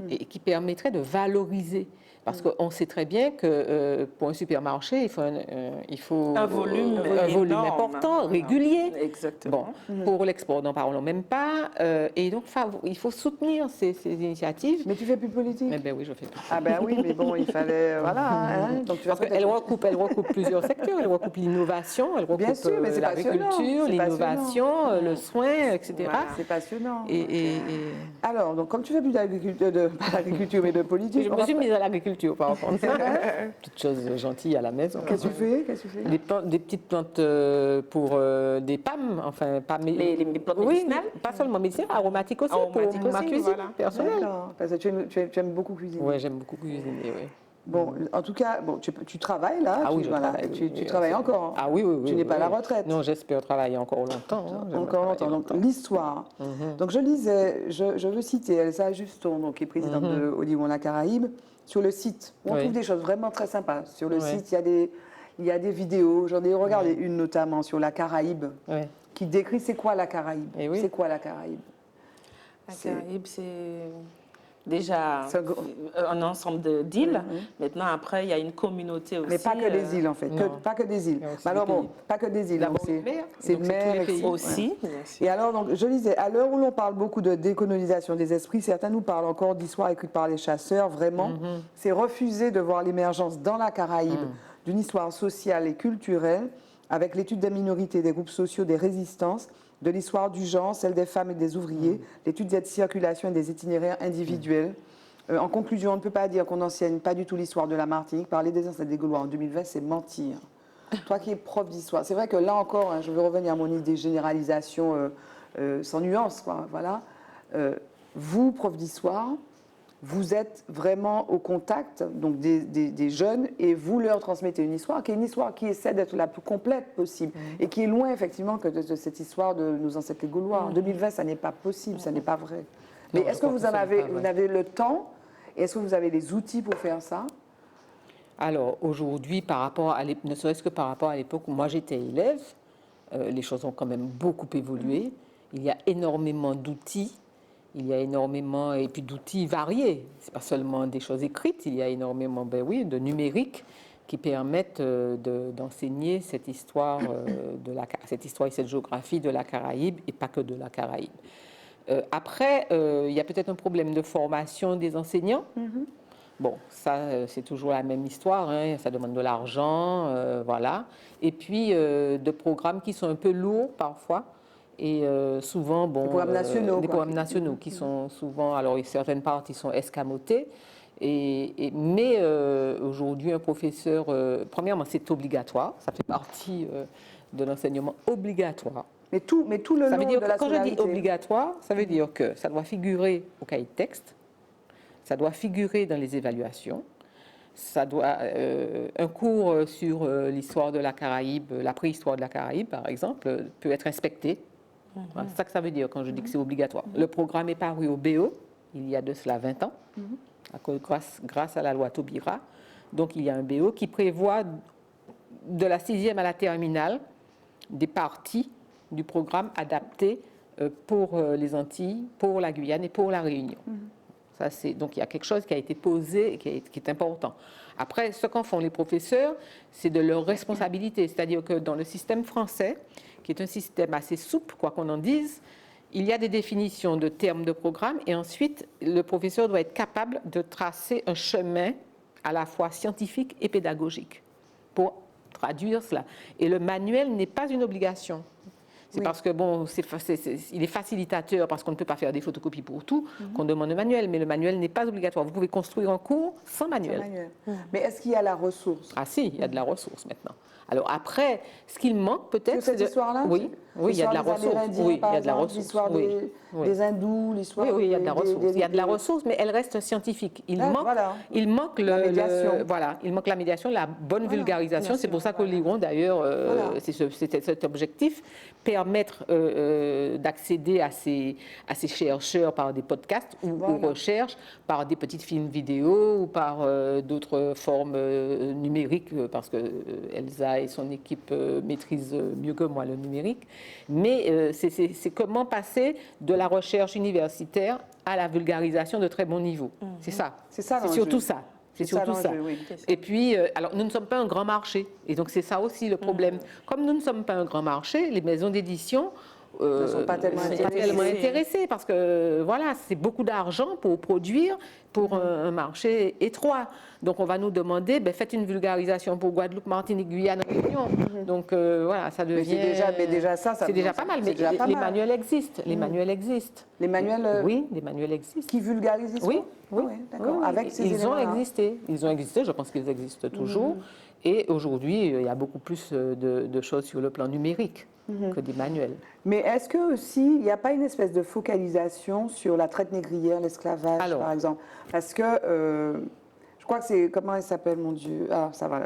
et qui permettraient de valoriser. Parce qu'on sait très bien que pour un supermarché, il faut
Un volume
volume
énorme.
important,
Voilà.
régulier.
Exactement.
Bon, pour l'export, n'en parlons même pas. Et donc, il faut soutenir ces initiatives.
Mais tu fais plus de politique?
Eh bien oui, je fais tout.
Ah ben oui, mais bon, il fallait... Voilà. Hein, donc tu vas
Parce qu'elle recoupe plusieurs secteurs. Elle recoupe l'innovation, elle recoupe
Bien sûr, mais c'est
l'agriculture,
passionnant, c'est
l'innovation, le soin, etc.
Voilà.
C'est passionnant.
Et
Alors, donc, comme tu fais plus d'agriculture, pas d'agriculture, mais de politique,
je
on
me
va
suis mise à l'agriculture culture, par contre. Petites choses gentilles à la maison.
Qu'est-ce que tu fais? Qu'est-ce que tu fais?
Des petites plantes pour des PAM, enfin, pas
Les plantes
oui,
médicinales?
pas seulement médicinales, aromatiques aussi,
Aromatiques
pour ma
aussi,
cuisine
voilà.
personnelle.
D'accord. Parce que tu aimes beaucoup cuisiner.
Oui, j'aime beaucoup cuisiner, oui.
Bon, en tout cas, bon, tu travailles là.
Ah oui,
tu,
je travaille.
Tu,
oui,
tu
oui,
travailles
absolument.
encore. Hein.
Ah oui, oui, oui.
Tu n'es
oui,
pas à la
oui.
retraite.
Non, j'espère travailler encore longtemps. hein. J'aimerais
Encore longtemps.
travailler
Donc, l'histoire. Donc, je lisais, je veux citer Elsa Juston, donc, qui est présidente de Odignon-la-Caraïbe, sur le site. Où on
Oui.
trouve des choses vraiment très sympas. Sur le
Oui.
site, il y a des vidéos. J'en ai regardé une notamment sur la Caraïbe,
Oui.
qui décrit c'est quoi la Caraïbe.
Eh oui.
C'est quoi la Caraïbe?
La Caraïbe, c'est déjà
C'est
un ensemble d'îles.
Mhm.
Maintenant, après, il y a une communauté aussi.
Mais pas que des îles, en fait.
non.
Pas que des îles.
Il y a aussi
Mais alors,
des
bon,
pays.
pas que des îles.
D'abord,
donc
une mer,
c'est
donc c'est
mer,
tous les
etc.
pays.
Aussi, bien sûr.
Et alors, donc, je lisais, à l'heure où l'on parle beaucoup de décolonisation des esprits, certains nous parlent encore d'histoires écrites par les chasseurs. Vraiment, c'est refuser de voir l'émergence dans la Caraïbe d'une histoire sociale et culturelle, avec l'étude des minorités, des groupes sociaux, des résistances, de l'histoire du genre, celle des femmes et des ouvriers, l'étude des circulations et des itinéraires individuels. En conclusion, on ne peut pas dire qu'on n'enseigne pas du tout l'histoire de la Martinique. Parler des ancêtres des Gaulois en 2020, c'est mentir. Toi qui es prof d'histoire, c'est vrai que là encore, hein, je veux revenir à mon idée de généralisation sans nuance, quoi, voilà. Vous, prof d'histoire, vous êtes vraiment au contact donc des jeunes et vous leur transmettez une histoire qui essaie d'être la plus complète possible et qui est loin effectivement que de cette histoire de nos ancêtres les Gaulois. En 2020, ça n'est pas possible, ça n'est pas vrai. Mais
Non,
est-ce que
je crois
vous
que ça n'est pas
vous
vrai.
avez le temps et est-ce que vous avez les outils pour faire ça?
Alors, aujourd'hui, ne serait-ce que par rapport à l'époque où moi j'étais élève, les choses ont quand même beaucoup évolué. Il y a énormément d'outils. Il y a énormément, et puis d'outils variés. Ce n'est pas seulement des choses écrites, il y a énormément de numériques qui permettent d'enseigner cette histoire, cette histoire et cette géographie de la Caraïbe, et pas que de la Caraïbe. Après, il y a peut-être un problème de formation des enseignants. Bon, ça, c'est toujours la même histoire, hein, ça demande de l'argent, voilà. Et puis, de programmes qui sont un peu lourds parfois. Et souvent, bon,
Des programmes nationaux,
des
quoi.
programmes nationaux qui sont souvent, alors certaines parties sont escamotées, mais aujourd'hui un professeur, premièrement c'est obligatoire, ça fait partie de l'enseignement obligatoire.
Mais tout le
Ça veut
long
dire
de
que
la
quand je dis
scolarité.
obligatoire, ça veut dire que ça doit figurer au cahier de texte, ça doit figurer dans les évaluations. Ça doit, un cours sur l'histoire de la Caraïbe, la préhistoire de la Caraïbe, par exemple, peut être inspecté. Voilà, c'est ça que ça veut dire quand je dis que c'est obligatoire. Le programme est paru au BO, il y a de cela 20 ans, grâce à la loi Taubira. Donc il y a un BO qui prévoit de la 6e à la terminale des parties du programme adaptés pour les Antilles, pour la Guyane et pour la Réunion. Ça, donc il y a quelque chose qui a été posé et qui est important. Après, ce qu'en font les professeurs, c'est de leur responsabilité. C'est-à-dire que dans le système français, qui est un système assez souple, quoi qu'on en dise, il y a des définitions de termes de programme et ensuite, le professeur doit être capable de tracer un chemin à la fois scientifique et pédagogique pour traduire cela. Et le manuel n'est pas une obligation. C'est parce que, bon, il est facilitateur parce qu'on ne peut pas faire des photocopies pour tout, qu'on demande un manuel, mais le manuel n'est pas obligatoire. Vous pouvez construire un cours sans manuel.
Mais est-ce qu'il y a la ressource?
Ah si, il y a de la ressource maintenant. Alors après, ce qu'il manque peut-être...
Cette histoire-là?
Oui, il y a de la ressource. Oui, il y a de la ressource.
L'histoire des hindous, l'histoire
oui, il y a de la ressource.
des-
Il y a de la ressource, mais elle reste scientifique. Il manque
La médiation.
il manque la médiation, la bonne vulgarisation. C'est pour ça qu'au Liron, d'ailleurs, c'était cet objectif, permettre d'accéder à ces chercheurs par des podcasts ou aux recherches, par des petites films vidéo ou par d'autres formes numériques, parce que Elsa et son équipe maîtrisent mieux que moi le numérique. Mais c'est comment passer de la recherche universitaire à la vulgarisation de très bon niveau. C'est ça.
C'est ça,
C'est
l'enjeu.
surtout ça. C'est surtout ça.
l'enjeu, oui.
Et puis, alors, nous ne sommes pas un grand marché. Et donc, c'est ça aussi le problème. Comme nous ne sommes pas un grand marché, les maisons d'édition
ne sont pas tellement
intéressés.
parce que voilà, c'est beaucoup d'argent pour produire pour un marché étroit. Donc on va nous demander, faites une vulgarisation pour Guadeloupe, Martinique, Guyane, Réunion. Donc voilà, ça devient...
Mais déjà ça
c'est déjà pas mal, mais les manuels existent. Les manuels existent.
Les manuels
oui, les manuels existent.
Qui vulgarisent l'histoire?
Oui,
d'accord.
Oui,
avec ces
ils ont existé. Ils ont existé, je pense qu'ils existent toujours. Et aujourd'hui, il y a beaucoup plus de choses sur le plan numérique que des manuels.
Mais est-ce que aussi, il n'y a pas une espèce de focalisation sur la traite négrière, l'esclavage, par exemple? Parce que je crois que c'est, comment elle s'appelle, mon Dieu? Ah, ça va,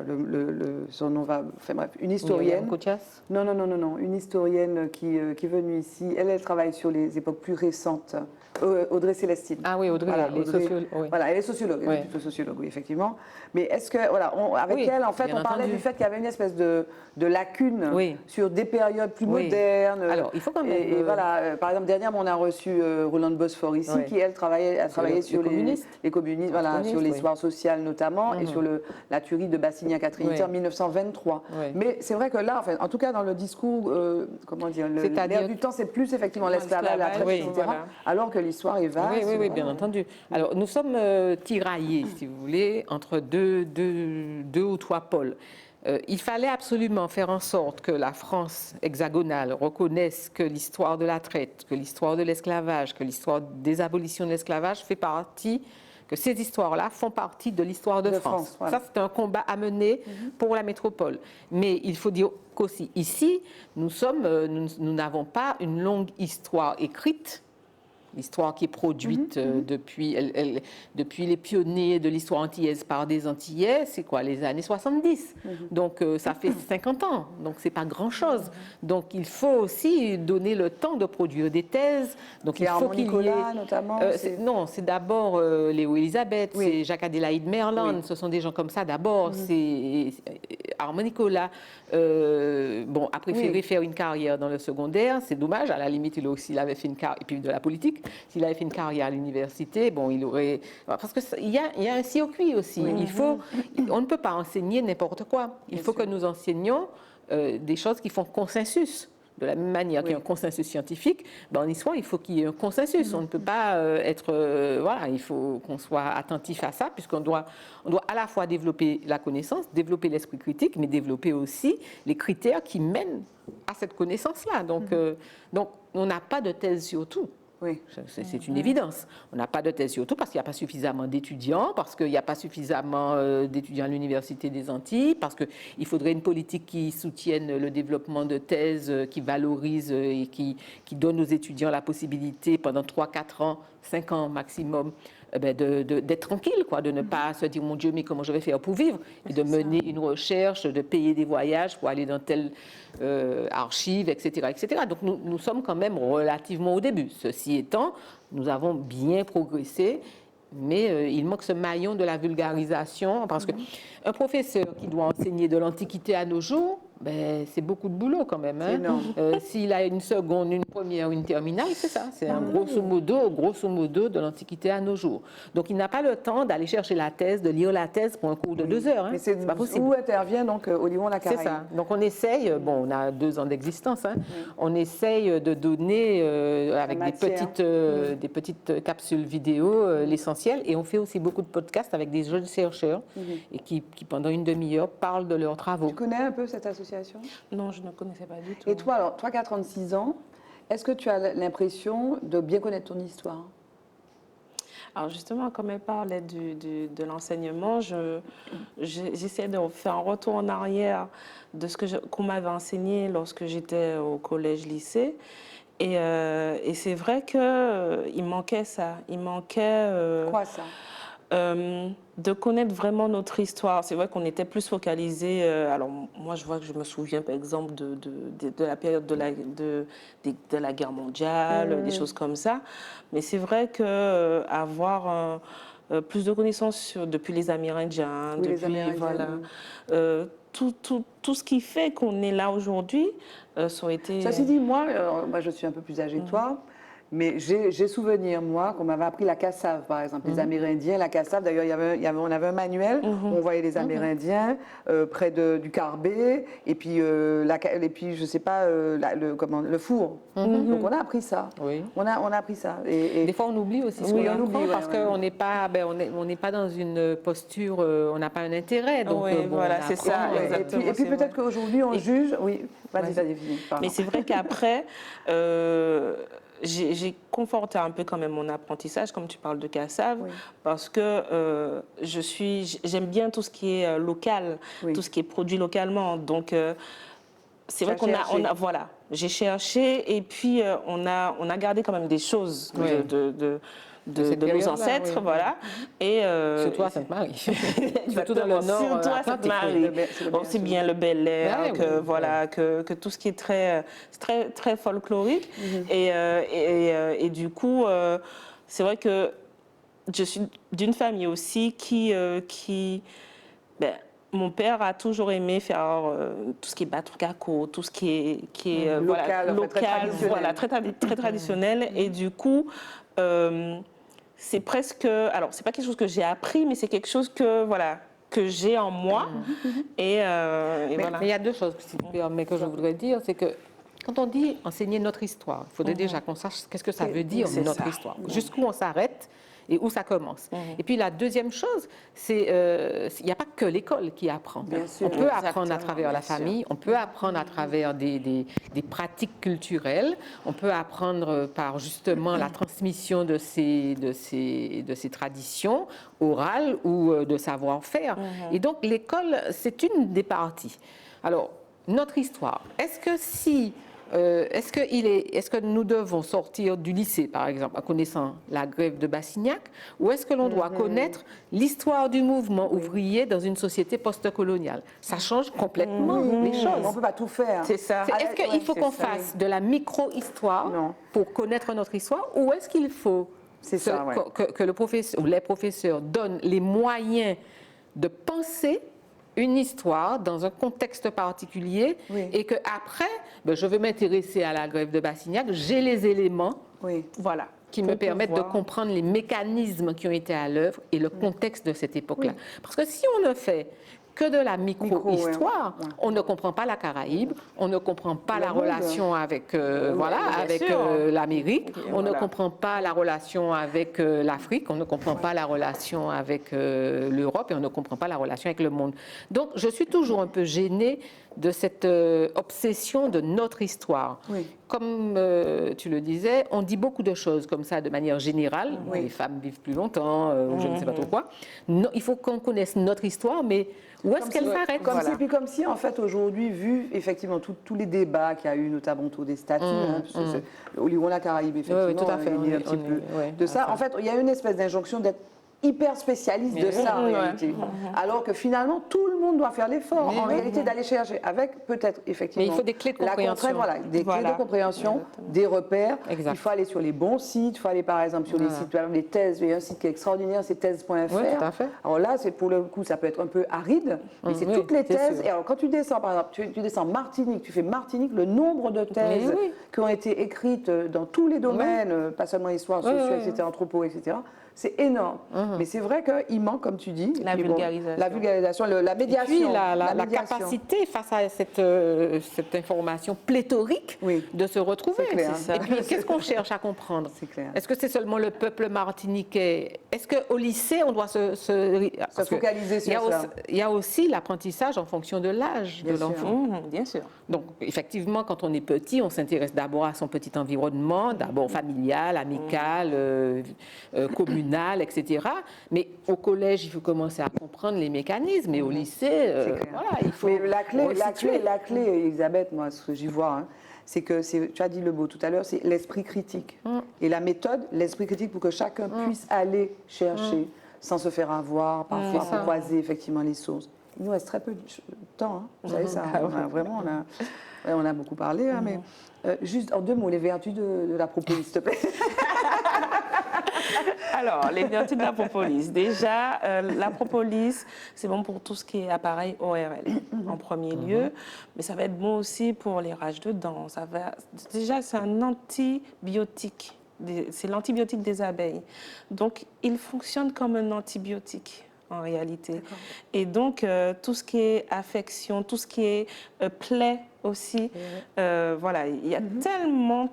son nom va, enfin bref, une historienne. Non, une historienne qui est venue ici. Elle travaille sur les époques plus récentes. Audrey Célestine.
Ah oui, Audrey, elle est sociologue. Oui.
Voilà, elle est sociologue, elle est plutôt sociologue, oui, effectivement. Mais est-ce que, voilà, avec elle, en fait, on parlait du fait qu'il y avait une espèce de lacune sur des périodes plus modernes.
Alors, il faut quand même...
Et voilà, par exemple, dernièrement, on a reçu Rolande Bosphore ici, qui, elle, travaillait sur les communistes, voilà, sur l'histoire sociale notamment, et sur la tuerie de Bassignan-Catrinité en 1923. Mais c'est vrai que là, enfin, en tout cas, dans le discours, comment dire, l'air du temps, c'est plus effectivement l'esclavage, la traite, etc. Alors que l'histoire est vaste.
Oui, bien entendu. Alors, nous sommes tiraillés, si vous voulez, entre deux ou trois pôles. Il fallait absolument faire en sorte que la France hexagonale reconnaisse que l'histoire de la traite, que l'histoire de l'esclavage, que l'histoire des abolitions de l'esclavage fait partie, que ces histoires-là font partie de l'histoire de France. Voilà. Ça, c'est un combat à mener pour la métropole. Mais il faut dire qu'aussi ici, nous n'avons pas une longue histoire écrite. L'histoire qui est produite depuis les pionniers de l'histoire antillaise par des Antillais, c'est quoi, les années 70. Donc ça fait 50 ans, donc c'est pas grand-chose. Donc il faut aussi donner le temps de produire des thèses. Donc il faut qu'il y ait...
notamment
Non, c'est d'abord Léo Elisabeth, c'est Jacques-Adélaïde Merland, ce sont des gens comme ça d'abord. C'est Armand Nicolas a préféré faire une carrière dans le secondaire, c'est dommage, à la limite il avait fait une carrière, et puis de la politique. S'il avait fait une carrière à l'université, il aurait... Parce qu'il y a un circuit aussi. On ne peut pas enseigner n'importe quoi. Il faut que nous enseignions des choses qui font consensus. De la même manière qu'il y a un consensus scientifique, en histoire, il faut qu'il y ait un consensus. On ne peut pas il faut qu'on soit attentif à ça, puisqu'on doit à la fois développer la connaissance, développer l'esprit critique, mais développer aussi les critères qui mènent à cette connaissance-là. Donc, on n'a pas de thèse sur tout.
Oui.
C'est une évidence. On n'a pas de thèse sur tout parce qu'il n'y a pas suffisamment d'étudiants, parce qu'il n'y a pas suffisamment d'étudiants à l'Université des Antilles, parce qu'il faudrait une politique qui soutienne le développement de thèses, qui valorise et qui donne aux étudiants la possibilité pendant 3, 4 ans, 5 ans maximum, d'être tranquille, de ne pas se dire, mon Dieu, mais comment je vais faire pour vivre, et de mener une recherche, de payer des voyages pour aller dans telle archive, etc., etc. Donc nous sommes quand même relativement au début. Ceci étant, nous avons bien progressé, mais il manque ce maillon de la vulgarisation, parce qu'un professeur qui doit enseigner de l'Antiquité à nos jours, c'est beaucoup de boulot quand même. S'il a une seconde, une première, une terminale, c'est ça. C'est un grosso modo de l'Antiquité à nos jours. Donc il n'a pas le temps d'aller chercher la thèse, de lire la thèse pour un cours de 2 heures.
Mais c'est
pas possible.
Où intervient donc Oливon-la-Caraïbe.
C'est ça. Donc on essaye, on a 2 ans d'existence, on essaye de donner avec des petites capsules vidéo l'essentiel, et on fait aussi beaucoup de podcasts avec des jeunes chercheurs et qui pendant une demi-heure parlent de leurs travaux.
Tu connais un peu cette association?
Non, je ne connaissais pas du tout.
Et toi, alors, toi qui as 36 ans, est-ce que tu as l'impression de bien connaître ton histoire?
Alors justement, comme elle parlait de l'enseignement, j'essaie de faire un retour en arrière de ce qu'on m'avait enseigné lorsque j'étais au collège-lycée. Et c'est vrai qu'il manquait ça. Il manquait...
Quoi ça?
De connaître vraiment notre histoire. C'est vrai qu'on était plus focalisé. Alors moi, je vois que je me souviens, par exemple, de la période de la guerre mondiale, des choses comme ça. Mais c'est vrai que avoir plus de connaissances depuis les Amérindiens, tout ce qui fait qu'on est là aujourd'hui, ça aurait été.
Ceci dit, moi, je suis un peu plus âgée que toi. Mais j'ai souvenir, moi, qu'on m'avait appris la cassave, par exemple. Les Amérindiens, la cassave. D'ailleurs, on avait un manuel où on voyait les Amérindiens près du carbet, et puis, je ne sais pas, le four. Donc, on a appris ça.
Oui.
On a appris ça.
Des fois, on oublie aussi ce
Oui,
qu'on
on oublie,
apprend parce
ouais.
qu'on n'est pas, on n'est pas dans une posture, on n'a pas un intérêt. Donc,
Oui, voilà,
on
c'est ça,
apprend,
exactement.
Et puis
c'est
peut-être qu'aujourd'hui, on juge. Oui, vas-y, pardon.
Mais c'est vrai qu'après, j'ai conforté un peu quand même mon apprentissage, comme tu parles de cassave,
Oui.
parce que j'aime bien tout ce qui est local,
Oui.
tout ce qui est produit localement. Donc, c'est vrai
Tu as cherché.
voilà, j'ai cherché et puis on a gardé quand même des choses
Oui.
de
cette
nos
période-là,
ancêtres,
oui.
voilà. Et
Surtout à Sainte-Marie. Surtout dans le
exactement,
nord
surtout à
atlantique.
Sainte-Marie.
C'est le
Aussi
bien
bien le Bel Air
Ouais,
que
oui,
voilà que tout ce qui est très folklorique. Et du coup, c'est vrai que je suis d'une famille aussi ben, mon père a toujours aimé faire tout ce qui est battre-caco, tout ce qui est
Local, en fait, très traditionnel.
voilà, très traditionnel. Et du coup, c'est presque, alors c'est pas quelque chose que j'ai appris, mais c'est quelque chose que j'ai en moi. Et voilà.
Mais il y a deux choses, si tu permets, que je voudrais dire, c'est que quand on dit enseigner notre histoire, il faudrait déjà qu'on sache qu'est-ce que ça veut dire
C'est
notre
ça.
histoire, jusqu'où on s'arrête et où ça commence. Et puis la deuxième chose, c'est il n'y a pas que l'école qui apprend.
Bien sûr.
On peut apprendre à
Exactement,
travers la
bien sûr.
famille, on peut apprendre à travers des pratiques culturelles, on peut apprendre par justement la transmission de ces traditions orales ou de savoir-faire. Et donc l'école, c'est une des parties. Alors, notre histoire, est-ce que nous devons sortir du lycée, par exemple, en connaissant la grève de Bassignac, ou est-ce que l'on doit connaître l'histoire du mouvement ouvrier dans une société post-coloniale? Ça change complètement les choses.
On ne peut pas tout faire.
C'est ça.
Est-ce qu'il faut qu'on fasse de la micro-histoire
Non.
pour connaître notre histoire, ou est-ce qu'il faut
C'est ça, ouais.
que le professeur ou les professeurs donnent les moyens de penser une histoire dans un contexte particulier,
Oui.
et qu'après, je vais m'intéresser à la grève de Bassignac, j'ai les éléments
Oui.
Voilà.
qui
Pour
me permettent de
pouvoir-
comprendre les mécanismes qui ont été à l'œuvre et le contexte de cette époque-là. Parce que si on ne fait que de la micro-histoire,
ouais.
on ne comprend pas la Caraïbe, on ne comprend pas
Le
la
monde.
relation avec,
bien
avec
sûr.
l'Amérique, on ne
voilà.
comprend pas la relation avec l'Afrique, on ne comprend pas la relation avec l'Europe et on ne comprend pas la relation avec le monde. Donc, je suis toujours un peu gênée de cette obsession de notre histoire.
Oui.
Comme tu le disais, on dit beaucoup de choses comme ça de manière générale.
Oui.
Les femmes vivent plus longtemps, ou je ne sais pas trop quoi. Non, il faut qu'on connaisse notre histoire, mais où est-ce qu'elle s'arrête?
Comme si, en fait, aujourd'hui, vu effectivement tous les débats qu'il y a eu, notamment autour des statuts, au Liban, la Caraïbe, effectivement,
Oui, tout à fait.
il y a un petit peu de ça. En fait, il y a une espèce d'injonction d'être hyper spécialiste de ça, en réalité. Alors que finalement, tout le monde doit faire l'effort, en réalité, d'aller chercher, avec peut-être, effectivement...
Mais il faut des clés de
la
compréhension.
contrainte, des clés
Voilà.
de compréhension, des repères.
Exact.
Il faut aller sur les bons sites, il faut aller, par exemple, sur les sites, par exemple, les thèses. Il y a un site qui est extraordinaire, c'est thèses.fr.
Oui, tout à fait.
Alors là, c'est pour le coup, ça peut être un peu aride, mais c'est
Oui,
toutes les
c'est
thèses.
sûr.
Et alors, quand tu descends, par exemple, tu descends Martinique, tu fais Martinique, le nombre de thèses
Mais oui.
qui ont été écrites dans tous les domaines, pas seulement histoire,
Oui,
sociaux,
oui,
etc., anthropo, etc., c'est énorme. Mais c'est vrai qu'il manque, comme tu dis,
La
et puis bon,
vulgarisation.
la vulgarisation, la
Et
médiation.
puis la
médiation.
capacité face à cette information pléthorique
Oui.
de se retrouver.
C'est clair.
C'est ça.
Et puis qu'est-ce qu'on cherche à comprendre?
C'est clair.
Est-ce que c'est seulement le peuple martiniquais? Est-ce qu'au lycée, on doit se parce que
focaliser sur ça.
Il y a aussi l'apprentissage en fonction de l'âge de
Bien sûr.
l'enfant.
Bien sûr.
Donc, effectivement, quand on est petit, on s'intéresse d'abord à son petit environnement, d'abord familial, amical, communal, etc. Mais au collège, il faut commencer à comprendre les mécanismes. Et au lycée,
C'est clair.
voilà, il faut
Mais la
resituer.
clé, Elisabeth, moi, ce que j'y vois, c'est que, tu as dit le mot tout à l'heure, c'est l'esprit critique. Et la méthode, l'esprit critique pour que chacun puisse aller chercher sans se faire avoir, parfois,
C'est ça.
pour croiser effectivement les sources. Il nous reste très peu de temps, vous savez ça. On a beaucoup parlé, mais juste en deux mots, les vertus de la propolis, s'il te plaît.
Alors, les vertus de la propolis. Déjà, la propolis, c'est bon pour tout ce qui est appareil ORL, en premier lieu. Mais ça va être bon aussi pour les rages de dents. Déjà, c'est un antibiotique. c'est l'antibiotique des abeilles. Donc, il fonctionne comme un antibiotique en réalité. Et donc, tout ce qui est affection, tout ce qui est plaie aussi, voilà, il y a tellement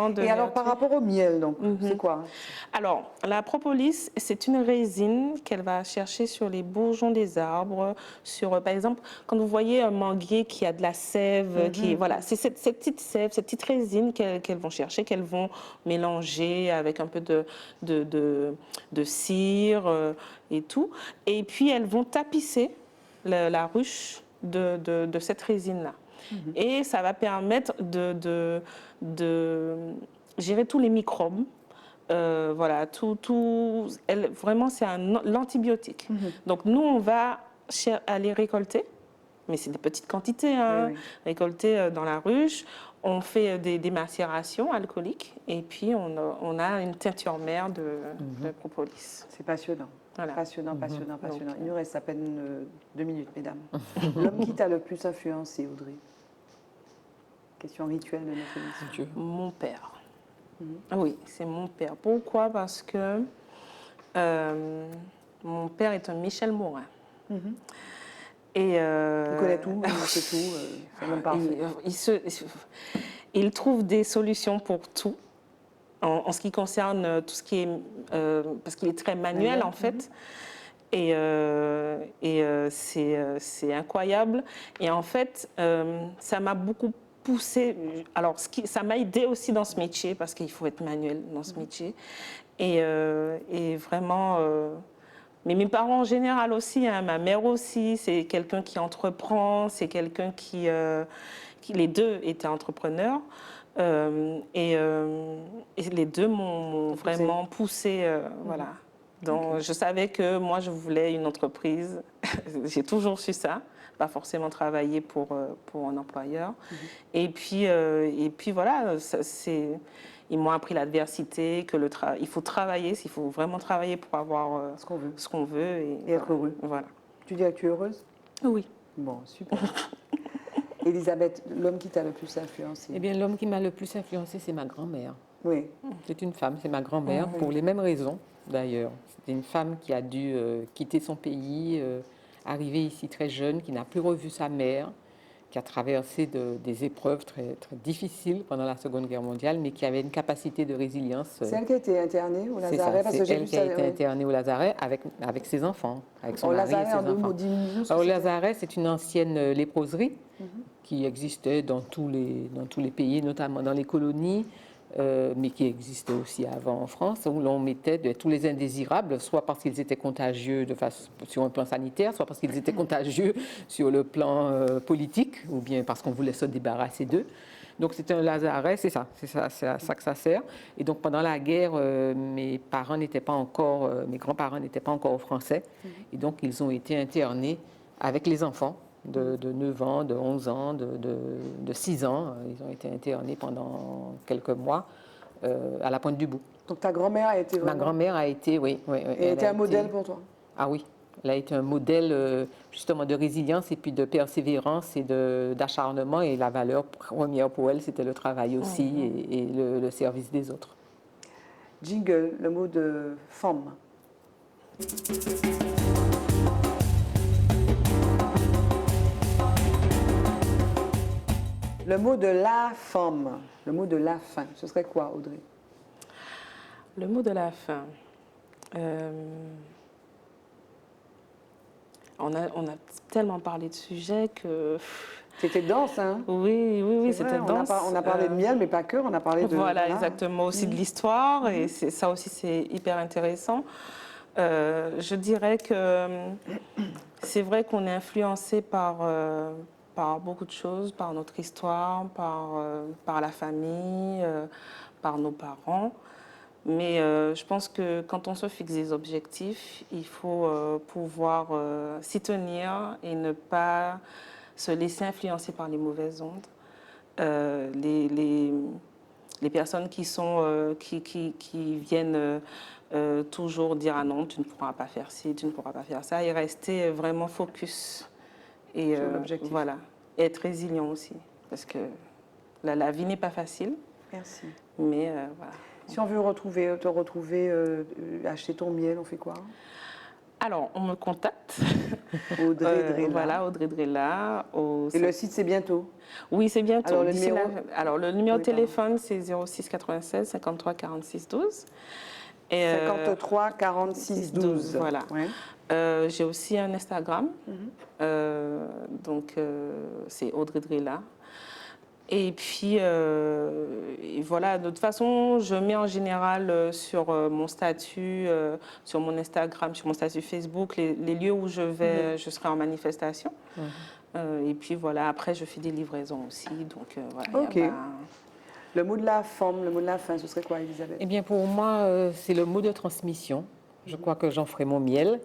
de
Et alors, par
vertus.
rapport au miel, donc, c'est quoi?
Alors, la propolis, c'est une résine qu'elle va chercher sur les bourgeons des arbres, sur, par exemple, quand vous voyez un manguier qui a de la sève, voilà, c'est cette petite sève, cette petite résine qu'elles vont chercher, qu'elles vont mélanger avec un peu de cire et tout. Et puis, elles vont tapisser la ruche de cette résine-là. Et ça va permettre de gérer tous les microbes. Voilà, vraiment, c'est l'antibiotique. Donc, nous, on va aller récolter, mais c'est des petites quantités, hein, récolter dans la ruche. On fait des macérations alcooliques et puis on a une teinture mère de propolis.
C'est passionnant.
Voilà.
Passionnant.
Donc,
Il nous reste à peine 2 minutes, mesdames. L'homme qui t'a le plus influencé, Audrey? Question rituelle de notre émission.
Mon père. Oui, c'est mon père. Pourquoi? Parce que mon père est un Michel Morin. Et
Il connaît tout, il sait tout, c'est même parfait.
Il trouve des solutions pour tout, en ce qui concerne tout ce qui est... parce qu'il est très manuel, en fait. Et c'est incroyable. Et en fait, ça m'a beaucoup poussé. Alors, ça m'a aidé aussi dans ce métier, parce qu'il faut être manuel dans ce métier. Et vraiment... mais mes parents en général aussi, hein, ma mère aussi, c'est quelqu'un qui entreprend, c'est quelqu'un qui... Les deux étaient entrepreneurs. Et les deux m'ont vraiment poussé, voilà. Donc, je savais que moi, je voulais une entreprise. J'ai toujours su ça, pas forcément travailler pour un employeur. Et puis voilà, ils m'ont appris l'adversité, que il faut travailler, il faut vraiment travailler pour avoir ce qu'on veut
et être heureux.
Voilà.
Tu dirais que tu es heureuse?
Oui.
Bon, super. Elisabeth, l'homme qui t'a le plus influencé?
Eh bien, l'homme qui m'a le plus influencé, c'est ma grand-mère.
Oui.
C'est une femme, c'est ma grand-mère, pour les mêmes raisons d'ailleurs. C'est une femme qui a dû quitter son pays, arriver ici très jeune, qui n'a plus revu sa mère, qui a traversé des épreuves très, très difficiles pendant la Seconde Guerre mondiale, mais qui avait une capacité de résilience.
C'est elle qui a été internée au Lazaret?
C'est elle qui a été internée au Lazaret avec ses enfants, avec son mari et ses enfants. Au Lazaret, c'est une ancienne léproserie qui existait dans tous les pays, notamment dans les colonies, mais qui existait aussi avant en France, où l'on mettait tous les indésirables, soit parce qu'ils étaient contagieux sur un plan sanitaire, soit parce qu'ils étaient contagieux sur le plan politique, ou bien parce qu'on voulait se débarrasser d'eux. Donc c'est un lazaret, c'est à ça que ça sert. Et donc pendant la guerre, mes grands-parents n'étaient pas encore français, et donc ils ont été internés avec les enfants de 9 ans, de 11 ans, de 6 ans. Ils ont été internés pendant quelques mois à la Pointe-du-Bout.
Donc ta grand-mère a été vraiment...
Ma grand-mère a été, oui.
Elle a été un modèle pour toi?
Ah oui, elle a été un modèle justement de résilience et puis de persévérance et d'acharnement. Et la valeur première pour elle, c'était le travail aussi et le service des autres.
Jingle, le mot de femme. Le mot de la femme, le mot de la fin, ce serait quoi, Audrey?
Le mot de la fin. On a tellement parlé de sujets que...
C'était dense, hein?
Oui, c'était dense.
On a parlé de miel, mais pas que, on a parlé de...
Voilà, exactement, aussi de l'histoire, et ça aussi, c'est hyper intéressant. Je dirais que c'est vrai qu'on est influencé par beaucoup de choses, par notre histoire, par la famille, par nos parents. Mais je pense que quand on se fixe des objectifs, il faut pouvoir s'y tenir et ne pas se laisser influencer par les mauvaises ondes. Les personnes qui viennent toujours dire « Ah non, tu ne pourras pas faire ci, tu ne pourras pas faire ça », et rester vraiment focus. Et
sur l'objectif.
Voilà. Et être résilient aussi, parce que la vie n'est pas facile.
Merci.
Mais voilà.
Si on veut te retrouver, acheter ton miel, on fait quoi?
Alors, on me contacte.
Audrey Drella.
Voilà, Audrey Drella.
Et le site, c'est bientôt?
Oui, c'est bientôt.
Alors, le
D'ici
numéro?
Alors, le numéro
Oui,
de téléphone, c'est 06 96 53 46 12. Et,
53 46 12.
Voilà.
Ouais.
J'ai aussi un Instagram. C'est Audrey Drella. Et puis, et voilà, de toute façon, je mets en général sur mon statut, sur mon Instagram, sur mon statut Facebook, les lieux où je serai en manifestation. Et puis voilà, après, je fais des livraisons aussi. Donc, voilà,
Ok. Le mot de la forme, le mot de la fin, ce serait quoi, Elisabeth?
Eh bien, pour moi, c'est le mot de transmission. Je crois que j'en ferai mon miel.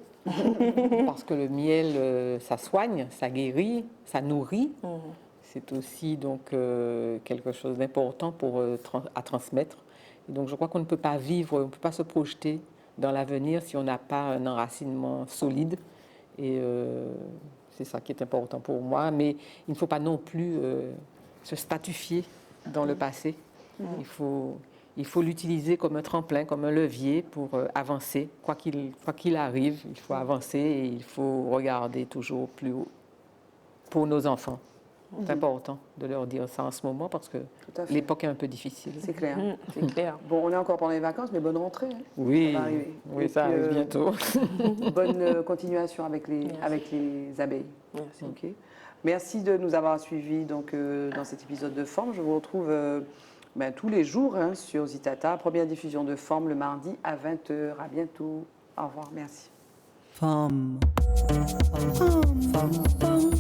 Parce que le miel, ça soigne, ça guérit, ça nourrit. C'est aussi donc quelque chose d'important à transmettre. Et donc, je crois qu'on ne peut pas vivre, on ne peut pas se projeter dans l'avenir si on n'a pas un enracinement solide. Et c'est ça qui est important pour moi. Mais il ne faut pas non plus se statifier dans le passé. Il faut l'utiliser comme un tremplin, comme un levier pour avancer. Quoi qu'il arrive, il faut avancer et il faut regarder toujours plus haut pour nos enfants. C'est important de leur dire ça en ce moment parce que
Tout à fait.
l'époque est un peu difficile.
C'est clair.
c'est clair.
Bon, on est encore pendant les vacances, mais bonne rentrée. Hein.
Oui,
Ça va arriver.
oui,
Et
ça
puis,
arrive bientôt.
Bonne continuation avec les abeilles.
Merci.
Ok. Merci de nous avoir suivis donc, dans cet épisode de Forme. Je vous retrouve tous les jours sur Zitata. Première diffusion de Forme le mardi à 20h. À bientôt. Au revoir. Merci.
Femme. Femme. Femme.